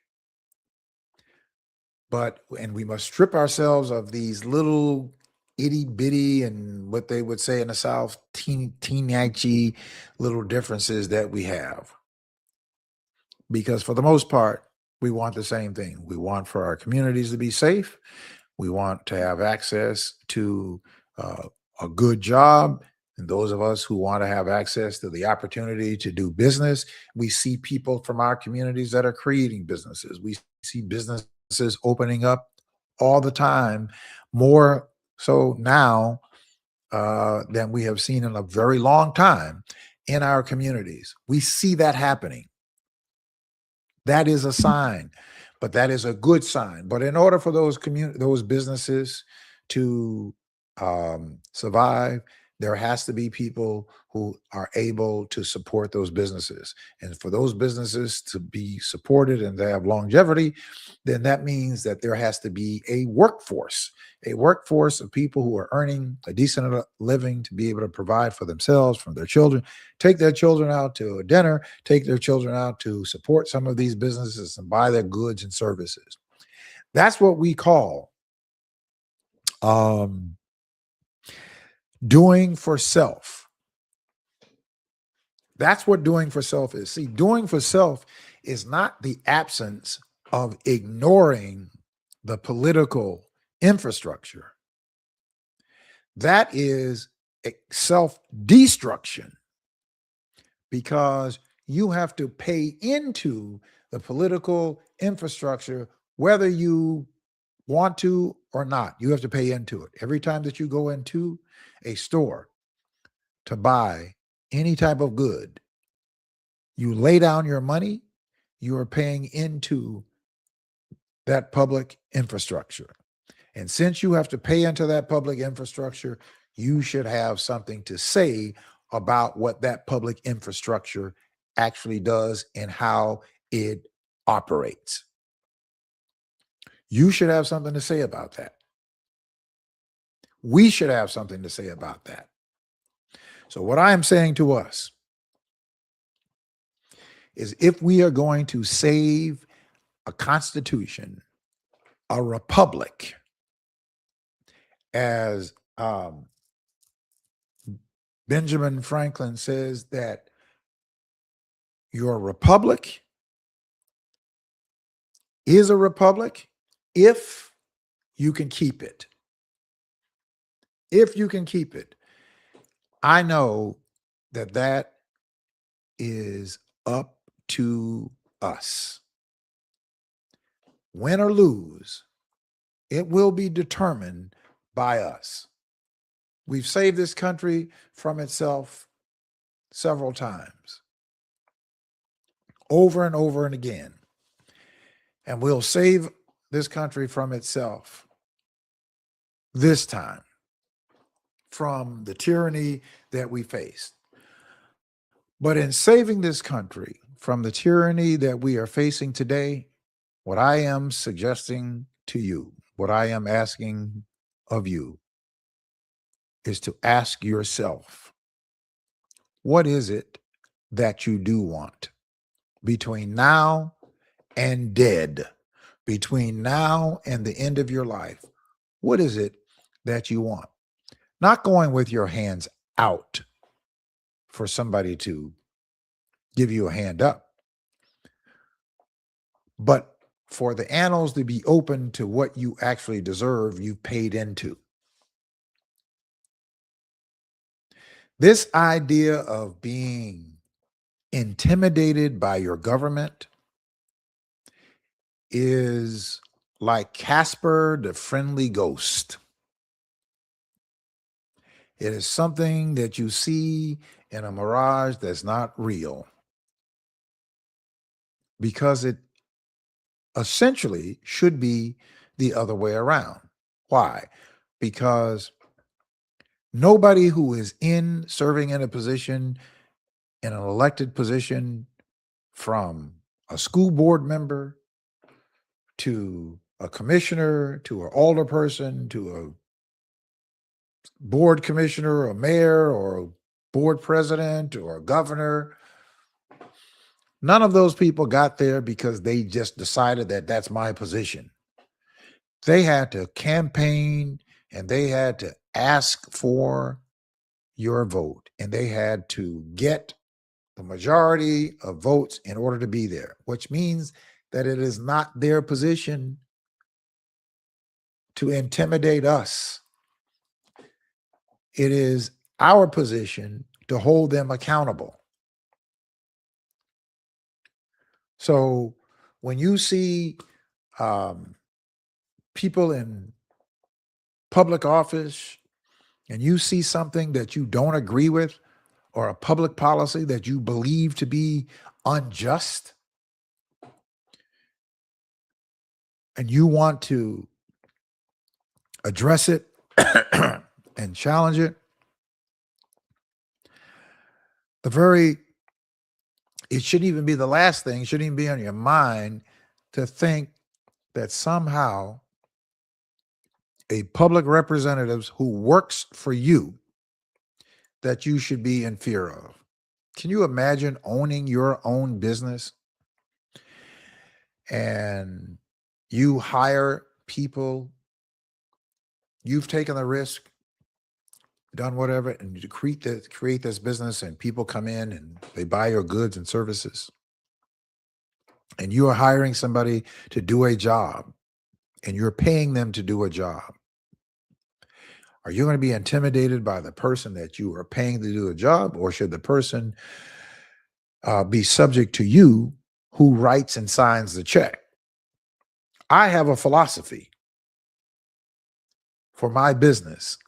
And we must strip ourselves of these little itty bitty and what they would say in the South, teeny little differences that we have. Because for the most part, we want the same thing. We want for our communities to be safe. We want to have access to a good job. And those of us who want to have access to the opportunity to do business, we see people from our communities that are creating businesses. We see businesses opening up all the time, more so now than we have seen in a very long time in our communities. We see that happening. That is a sign, but that is a good sign. But in order for those businesses to survive, there has to be people who are able to support those businesses. And for those businesses to be supported and to have longevity, then that means that there has to be a workforce of people who are earning a decent living to be able to provide for themselves, for their children, take their children out to a dinner, take their children out to support some of these businesses and buy their goods and services. That's what we call doing for self. That's what doing for self is. See, doing for self is not the absence of ignoring the political infrastructure. That is self-destruction, because you have to pay into the political infrastructure whether you want to or not. You have to pay into it. Every time that you go into a store to buy any type of good, you lay down your money, you are paying into that public infrastructure. And since you have to pay into that public infrastructure, you should have something to say about what that public infrastructure actually does and how it operates. You should have something to say about that. We should have something to say about that. So what I am saying to us is, if we are going to save a constitution, a republic, as Benjamin Franklin says, that your republic is a republic if you can keep it. If you can keep it. I know that that is up to us. Win or lose, it will be determined by us. We've saved this country from itself several times, over and over and again. And we'll save this country from itself this time, from the tyranny that we faced. But in saving this country from the tyranny that we are facing today, what I am suggesting to you, what I am asking of you, is to ask yourself, what is it that you do want between now and dead, between now and the end of your life? What is it that you want? Not going with your hands out for somebody to give you a hand up, but for the annals to be open to what you actually deserve, you paid into. This idea of being intimidated by your government is like Casper the Friendly Ghost. It is something that you see in a mirage that's not real, because it essentially should be the other way around. Why? Because nobody who is serving in a position, in an elected position, from a school board member to a commissioner to an alderperson to a board commissioner, a mayor, or a board president, or a governor, none of those people got there because they just decided that that's my position. They had to campaign, and they had to ask for your vote, and they had to get the majority of votes in order to be there, which means that it is not their position to intimidate us. It is our position to hold them accountable. So when you see people in public office and you see something that you don't agree with, or a public policy that you believe to be unjust, and you want to address it and challenge it, it shouldn't even be the last thing, it shouldn't even be on your mind to think that somehow a public representative who works for you, that you should be in fear of. Can you imagine owning your own business and you hire people, you've taken the risk, done whatever, and you create this business, and people come in and they buy your goods and services, and you are hiring somebody to do a job, and you're paying them to do a job. Are you going to be intimidated by the person that you are paying to do a job, or should the person be subject to you who writes and signs the check? I have a philosophy for my business.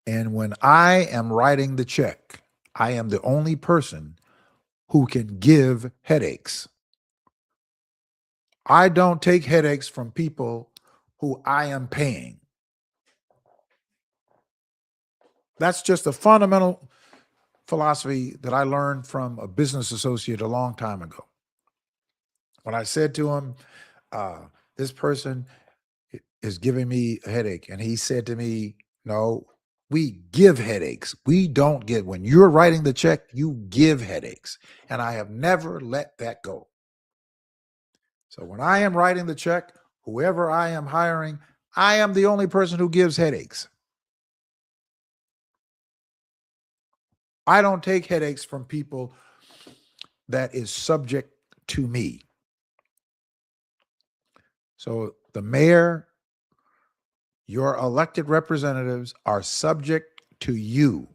And when I am writing the check, I am the only person who can give headaches. I don't take headaches from people who I am paying. That's just a fundamental philosophy that I learned from a business associate a long time ago. When I said to him, this person is giving me a headache, and he said to me, no, we give headaches. We don't get, when you're writing the check, you give headaches. And I have never let that go. So when I am writing the check, whoever I am hiring, I am the only person who gives headaches. I don't take headaches from people that is subject to me. So the mayor, your elected representatives are subject to you.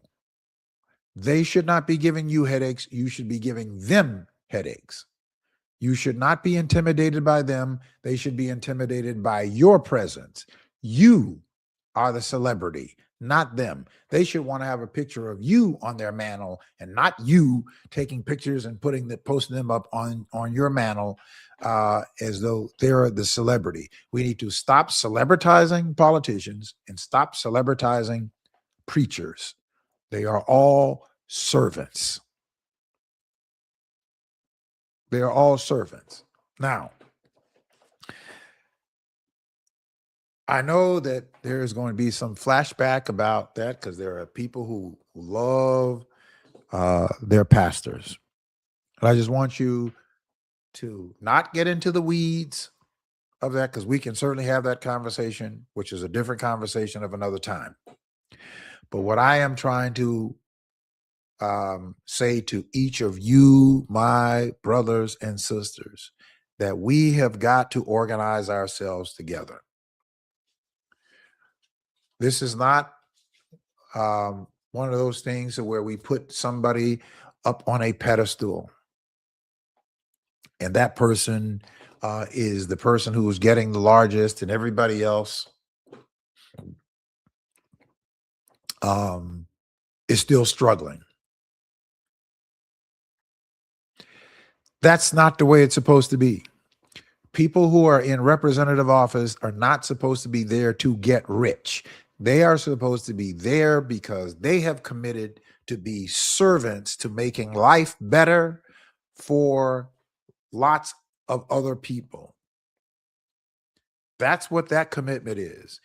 They should not be giving you headaches. You should be giving them headaches. You should not be intimidated by them. They should be intimidated by your presence. You are the celebrity, not them. They should want to have a picture of you on their mantle, and not you taking pictures and posting them up on your mantle as though they're the celebrity. We need to stop celebritizing politicians and stop celebritizing preachers. They are all servants. They are all servants. Now, I know that there is going to be some flashback about that because there are people who love their pastors. And I just want you to not get into the weeds of that because we can certainly have that conversation, which is a different conversation of another time. But what I am trying to say to each of you, my brothers and sisters, that we have got to organize ourselves together. This is not one of those things where we put somebody up on a pedestal and that person is the person who is getting the largest and everybody else is still struggling. That's not the way it's supposed to be. People who are in representative office are not supposed to be there to get rich. They are supposed to be there because they have committed to be servants to making life better for lots of other people. That's what that commitment is.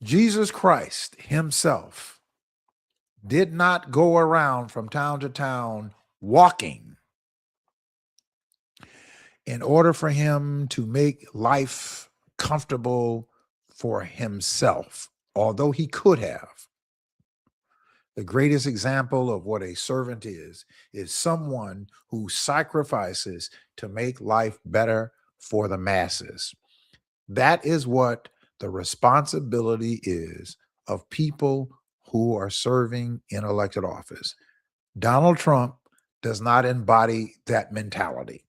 Jesus Christ himself did not go around from town to town walking in order for him to make life comfortable for himself, although he could have. The greatest example of what a servant is someone who sacrifices to make life better for the masses. That is what the responsibility is of people who are serving in elected office. Donald Trump does not embody that mentality.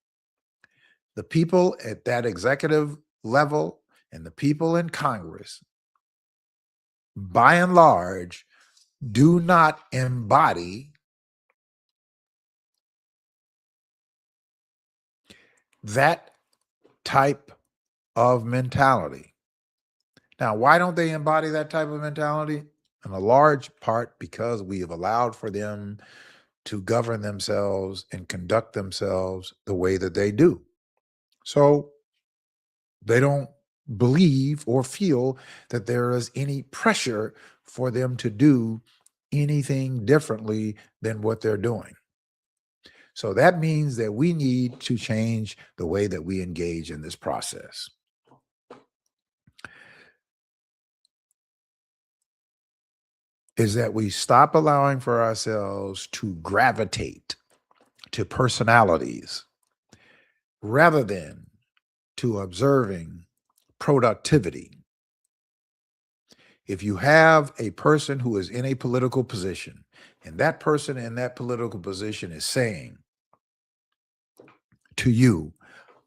The people at that executive level and the people in Congress, by and large, do not embody that type of mentality. Now, why don't they embody that type of mentality? In a large part because we have allowed for them to govern themselves and conduct themselves the way that they do. So they don't believe or feel that there is any pressure for them to do anything differently than what they're doing. So that means that we need to change the way that we engage in this process. Is that we stop allowing for ourselves to gravitate to personalities rather than to observing productivity. If you have a person who is in a political position and that person in that political position is saying to you,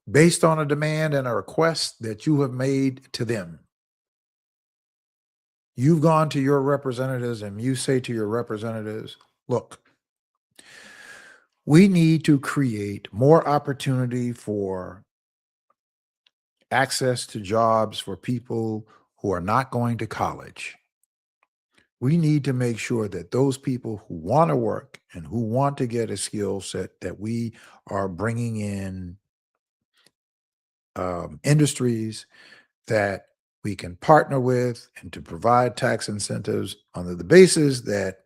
based on a demand and a request that you have made to them, you've gone to your representatives and you say to your representatives, look, we need to create more opportunity for access to jobs for people who are not going to college. We need to make sure that those people who want to work and who want to get a skill set, that we are bringing in industries that we can partner with and to provide tax incentives on the basis that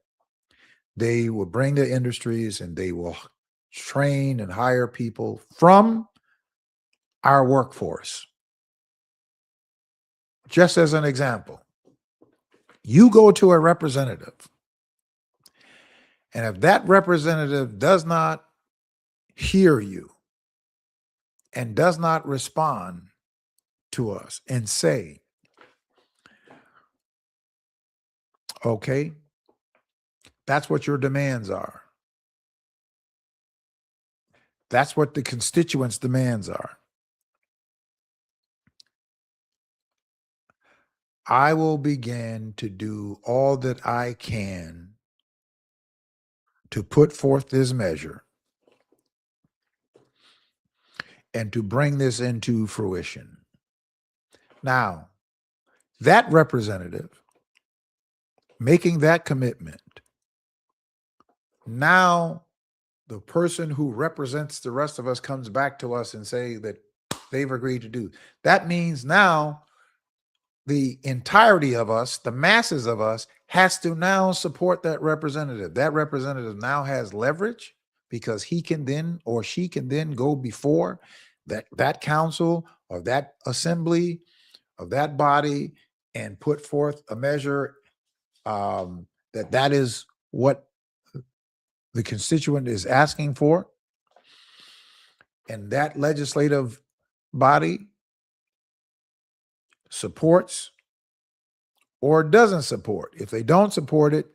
they will bring the industries and they will train and hire people from our workforce. Just as an example, you go to a representative, and if that representative does not hear you and does not respond to us and say, okay, that's what your demands are. That's what the constituents' demands are. I will begin to do all that I can to put forth this measure and to bring this into fruition. Now, that representative making that commitment now the person who represents the rest of us comes back to us and say that they've agreed to do. That means now the entirety of us, the masses of us, has to now support that representative. That representative now has leverage because he can then or she can then go before that council or that assembly of that body and put forth a measure that is what the constituent is asking for, and that legislative body supports or doesn't support. If they don't support it,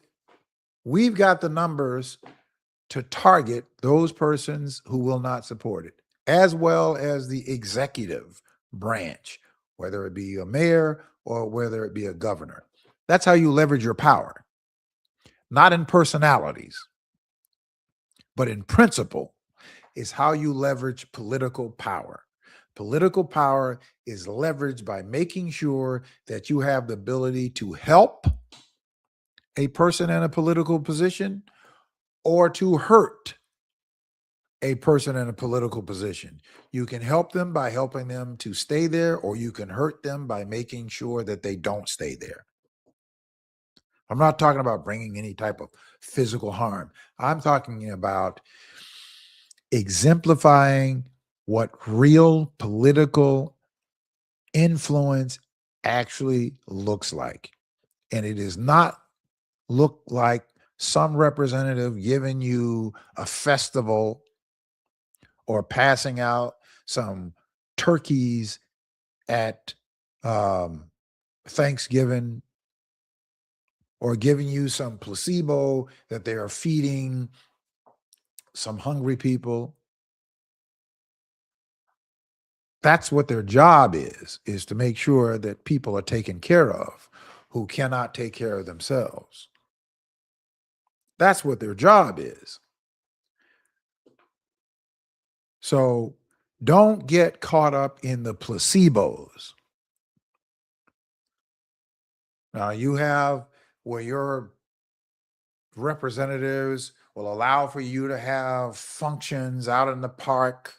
we've got the numbers to target those persons who will not support it, as well as the executive branch, whether it be a mayor or whether it be a governor. That's how you leverage your power, not in personalities, but in principle is how you leverage political power. Political power is leveraged by making sure that you have the ability to help a person in a political position or to hurt a person in a political position. You can help them by helping them to stay there, or you can hurt them by making sure that they don't stay there. I'm not talking about bringing any type of physical harm. I'm talking about exemplifying what real political influence actually looks like. And it does not look like some representative giving you a festival or passing out some turkeys at Thanksgiving, or giving you some placebo that they are feeding some hungry people. That's what their job is to make sure that people are taken care of who cannot take care of themselves. That's what their job is. So don't get caught up in the placebos. Now you have where your representatives will allow for you to have functions out in the park,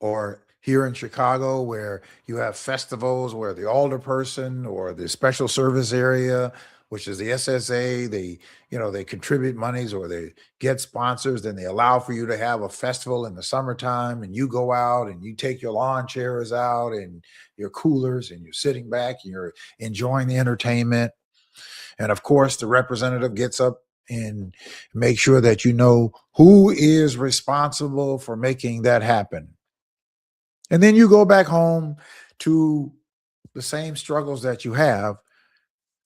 or here in Chicago where you have festivals where the alderperson or the special service area, which is the SSA, they contribute monies or they get sponsors, then they allow for you to have a festival in the summertime, and you go out and you take your lawn chairs out and your coolers and you're sitting back and you're enjoying the entertainment. And of course, the representative gets up and makes sure that you know who is responsible for making that happen. And then you go back home to the same struggles that you have.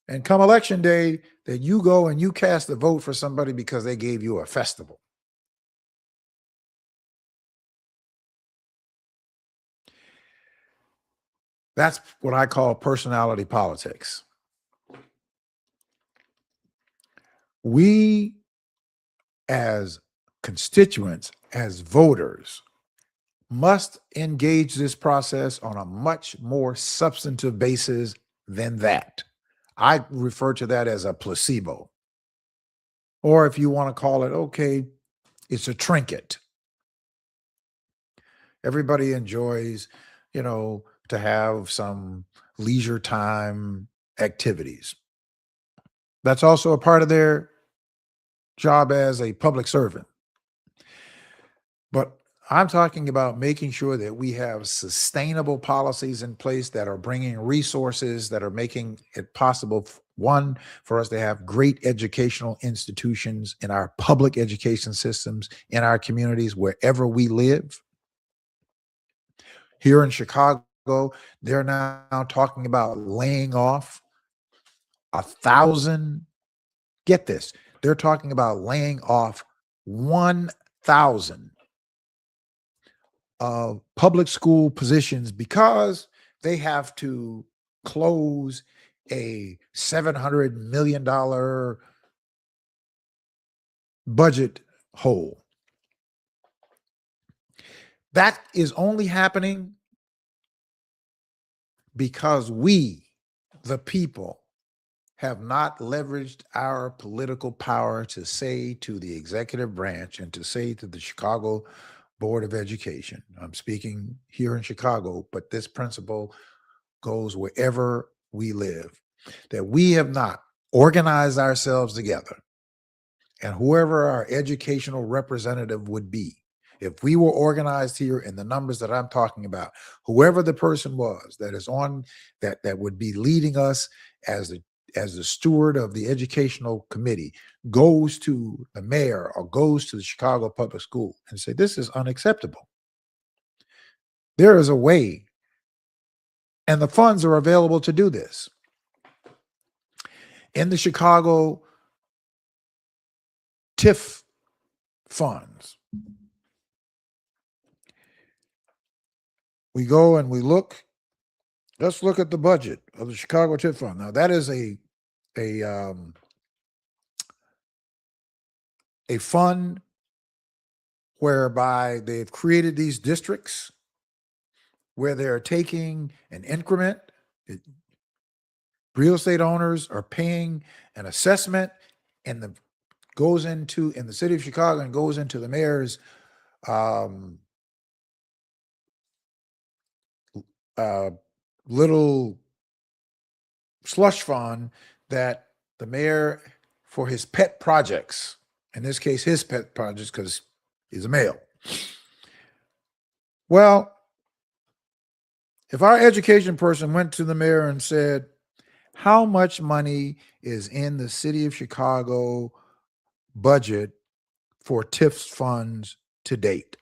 And come election day, that you go and you cast a vote for somebody because they gave you a festival. That's what I call personality politics. We, as constituents, as voters, must engage this process on a much more substantive basis than that. I refer to that as a placebo. Or if you want to call it, okay, it's a trinket. Everybody enjoys, to have some leisure time activities. That's also a part of their job as a public servant. But I'm talking about making sure that we have sustainable policies in place that are bringing resources, that are making it possible, one, for us to have great educational institutions in our public education systems, in our communities, wherever we live. Here in Chicago, they're now talking about laying off 1,000. Get this, they're talking about laying off 1,000 of public school positions because they have to close a $700 million budget hole. That is only happening because we, the people, have not leveraged our political power to say to the executive branch and to say to the Chicago Board of Education, I'm speaking here in Chicago, but this principle goes wherever we live, that we have not organized ourselves together, and whoever our educational representative would be, if we were organized here in the numbers that I'm talking about, whoever the person was that is on that would be leading us as the steward of the educational committee goes to the mayor or goes to the Chicago Public School and say, this is unacceptable. There is a way, and the funds are available to do this. In the Chicago TIF funds, we go and we look. Let's look at the budget of the Chicago TIF fund. Now that is a fund whereby they've created these districts where they're taking an increment. Real estate owners are paying an assessment, and goes into in the city of Chicago and goes into the mayor's little slush fund that the mayor, for his pet projects, in this case his pet projects because he's a male. Well, if our education person went to the mayor and said, how much money is in the city of Chicago budget for TIFs funds to date?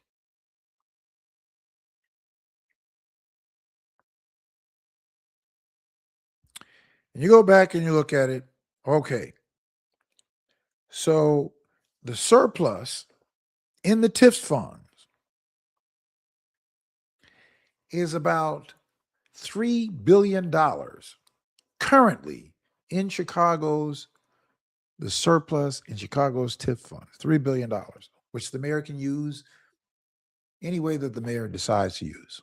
And you go back and you look at it, okay. So the surplus in the TIFs funds is about $3 billion currently in the surplus in Chicago's TIF funds, $3 billion, which the mayor can use any way that the mayor decides to use.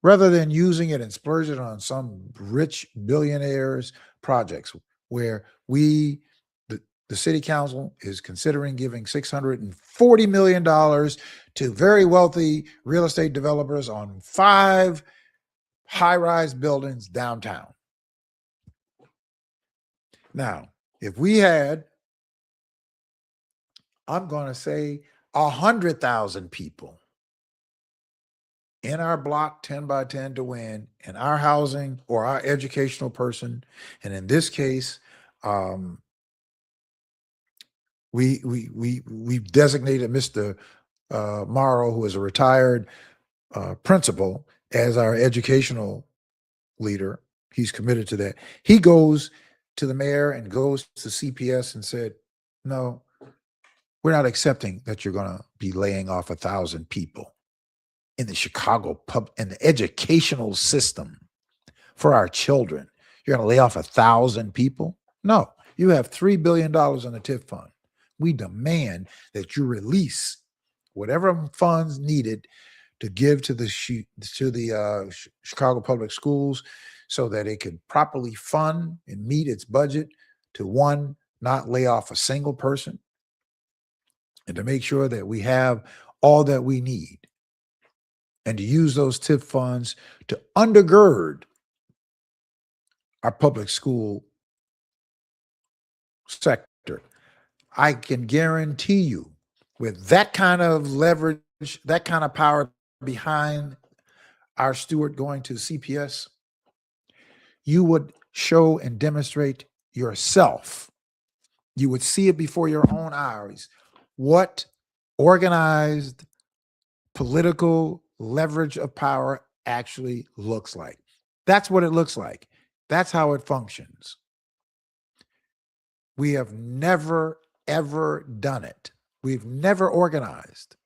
Rather than using it and splurge it on some rich billionaires' projects where the city council is considering giving $640 million to very wealthy real estate developers on 5 high-rise buildings downtown. Now, if we had, I'm going to say 100,000 people in our block 10 by 10 to win, in our housing or our educational person, and in this case, we've designated Mr. Morrow, who is a retired principal, as our educational leader. He's committed to that. He goes to the mayor and goes to CPS and said, no, we're not accepting that you're going to be laying off 1,000 people in the Chicago in the educational system for our children. You're going to lay off 1,000 people? No, you have $3 billion in the TIF fund. We demand that you release whatever funds needed to give to the Chicago Public Schools so that it could properly fund and meet its budget to, one, not lay off a single person, and to make sure that we have all that we need, and to use those TIF funds to undergird our public school sector. I can guarantee you, with that kind of leverage, that kind of power behind our steward going to CPS, you would show and demonstrate yourself. You would see it before your own eyes what organized political leverage of power actually looks like. That's what it looks like. That's how it functions. We have never, ever done it. We've never organized.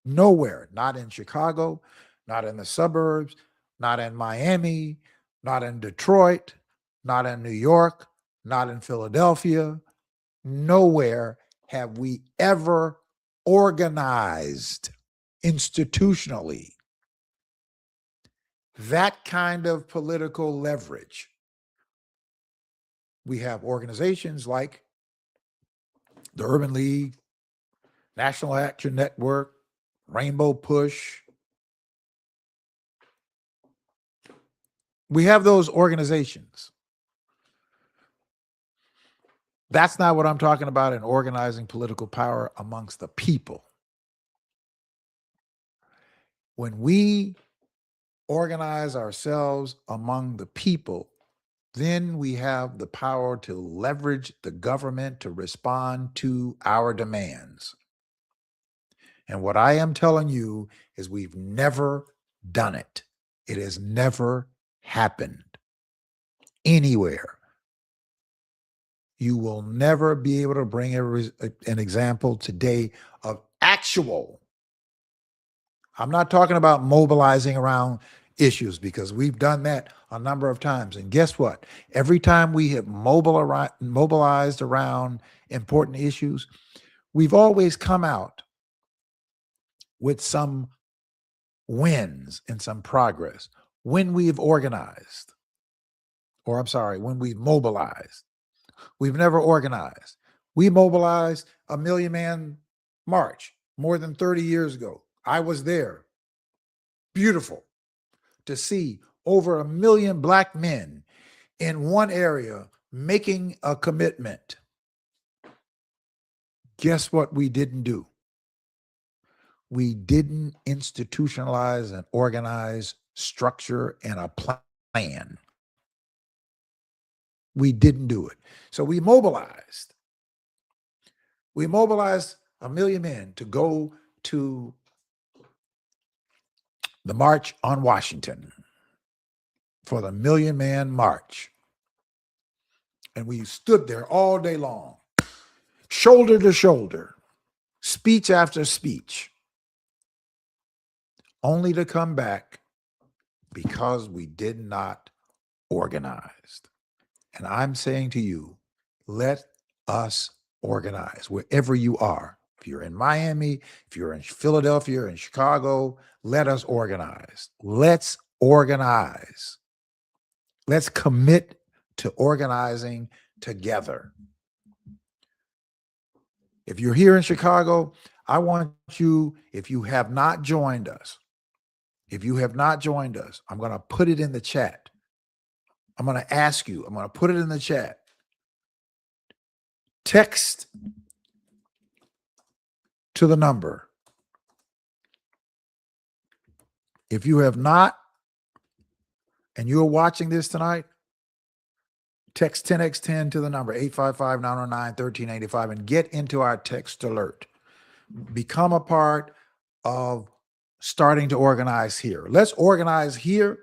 Nowhere, not in Chicago, not in the suburbs, not in Miami, not in Detroit, not in New York, not in Philadelphia. Nowhere have we ever organized institutionally that kind of political leverage We have organizations like the Urban League, National Action Network, Rainbow Push. We have those organizations. That's not what I'm talking about in organizing political power amongst the people. When we organize ourselves among the people, then we have the power to leverage the government to respond to our demands. And what I am telling you is we've never done it. It has never happened anywhere. You will never be able to bring an example today of actual. I'm not talking about mobilizing around issues, because we've done that a number of times. And guess what? Every time we have mobilized around important issues, we've always come out with some wins and some progress. When we've organized, or I'm sorry, when we've mobilized, we've never organized. We mobilized a 1 Million Man March more than 30 years ago. I was there. Beautiful to see over 1 million Black men in one area making a commitment. Guess what we didn't do? We didn't institutionalize and organize structure and a plan. We didn't do it. So we mobilized. We mobilized 1 million men to go to the March on Washington for the 1 Million Man March. And we stood there all day long, shoulder to shoulder, speech after speech, only to come back because we did not organize. And I'm saying to you, let us organize wherever you are. If you're in Miami, if you're in Philadelphia, in Chicago, let us organize. Let's organize. Let's commit to organizing together. If you're here in Chicago, I want you, if you have not joined us, I'm going to put it in the chat. I'm going to ask you, I'm going to put it in the chat. Text to the number. If you have not, and you're watching this tonight, text 10x10 to the number 855-909-1385 and get into our text alert. Become a part of starting to organize here. Let's organize here,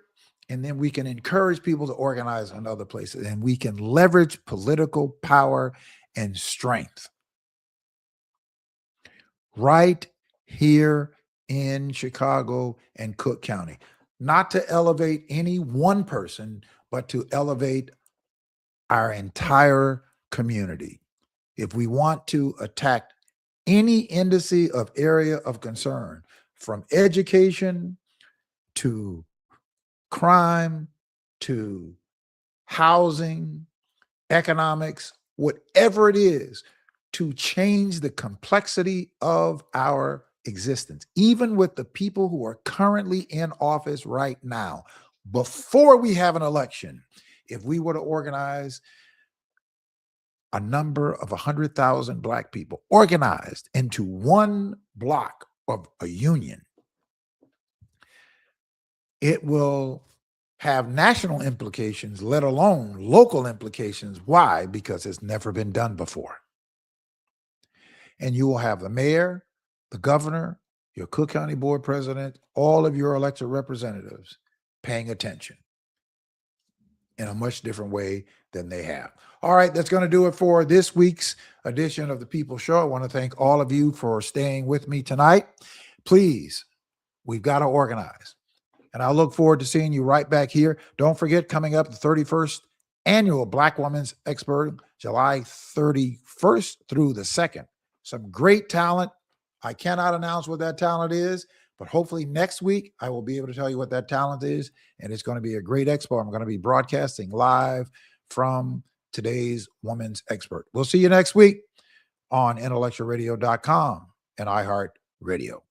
and then we can encourage people to organize in other places, and we can leverage political power and strength right here in Chicago and Cook County. Not to elevate any one person, but to elevate our entire community. If we want to attack any indice of area of concern, from education to crime to housing, economics, whatever it is, to change the complexity of our existence, even with the people who are currently in office right now, before we have an election, if we were to organize a number of 100,000 Black people organized into one block of a union, it will have national implications, let alone local implications. Why? Because it's never been done before. And you will have the mayor, the governor, your Cook County Board president, all of your elected representatives paying attention in a much different way than they have. All right, that's going to do it for this week's edition of the People Show. I want to thank all of you for staying with me tonight. Please, we've got to organize. And I look forward to seeing you right back here. Don't forget, coming up, the 31st annual Black Women's Expo, July 31st through the 2nd. Some great talent. I cannot announce what that talent is, but hopefully next week I will be able to tell you what that talent is, and it's going to be a great expo. I'm going to be broadcasting live from today's woman's expert. We'll see you next week on intellectualradio.com and iHeartRadio.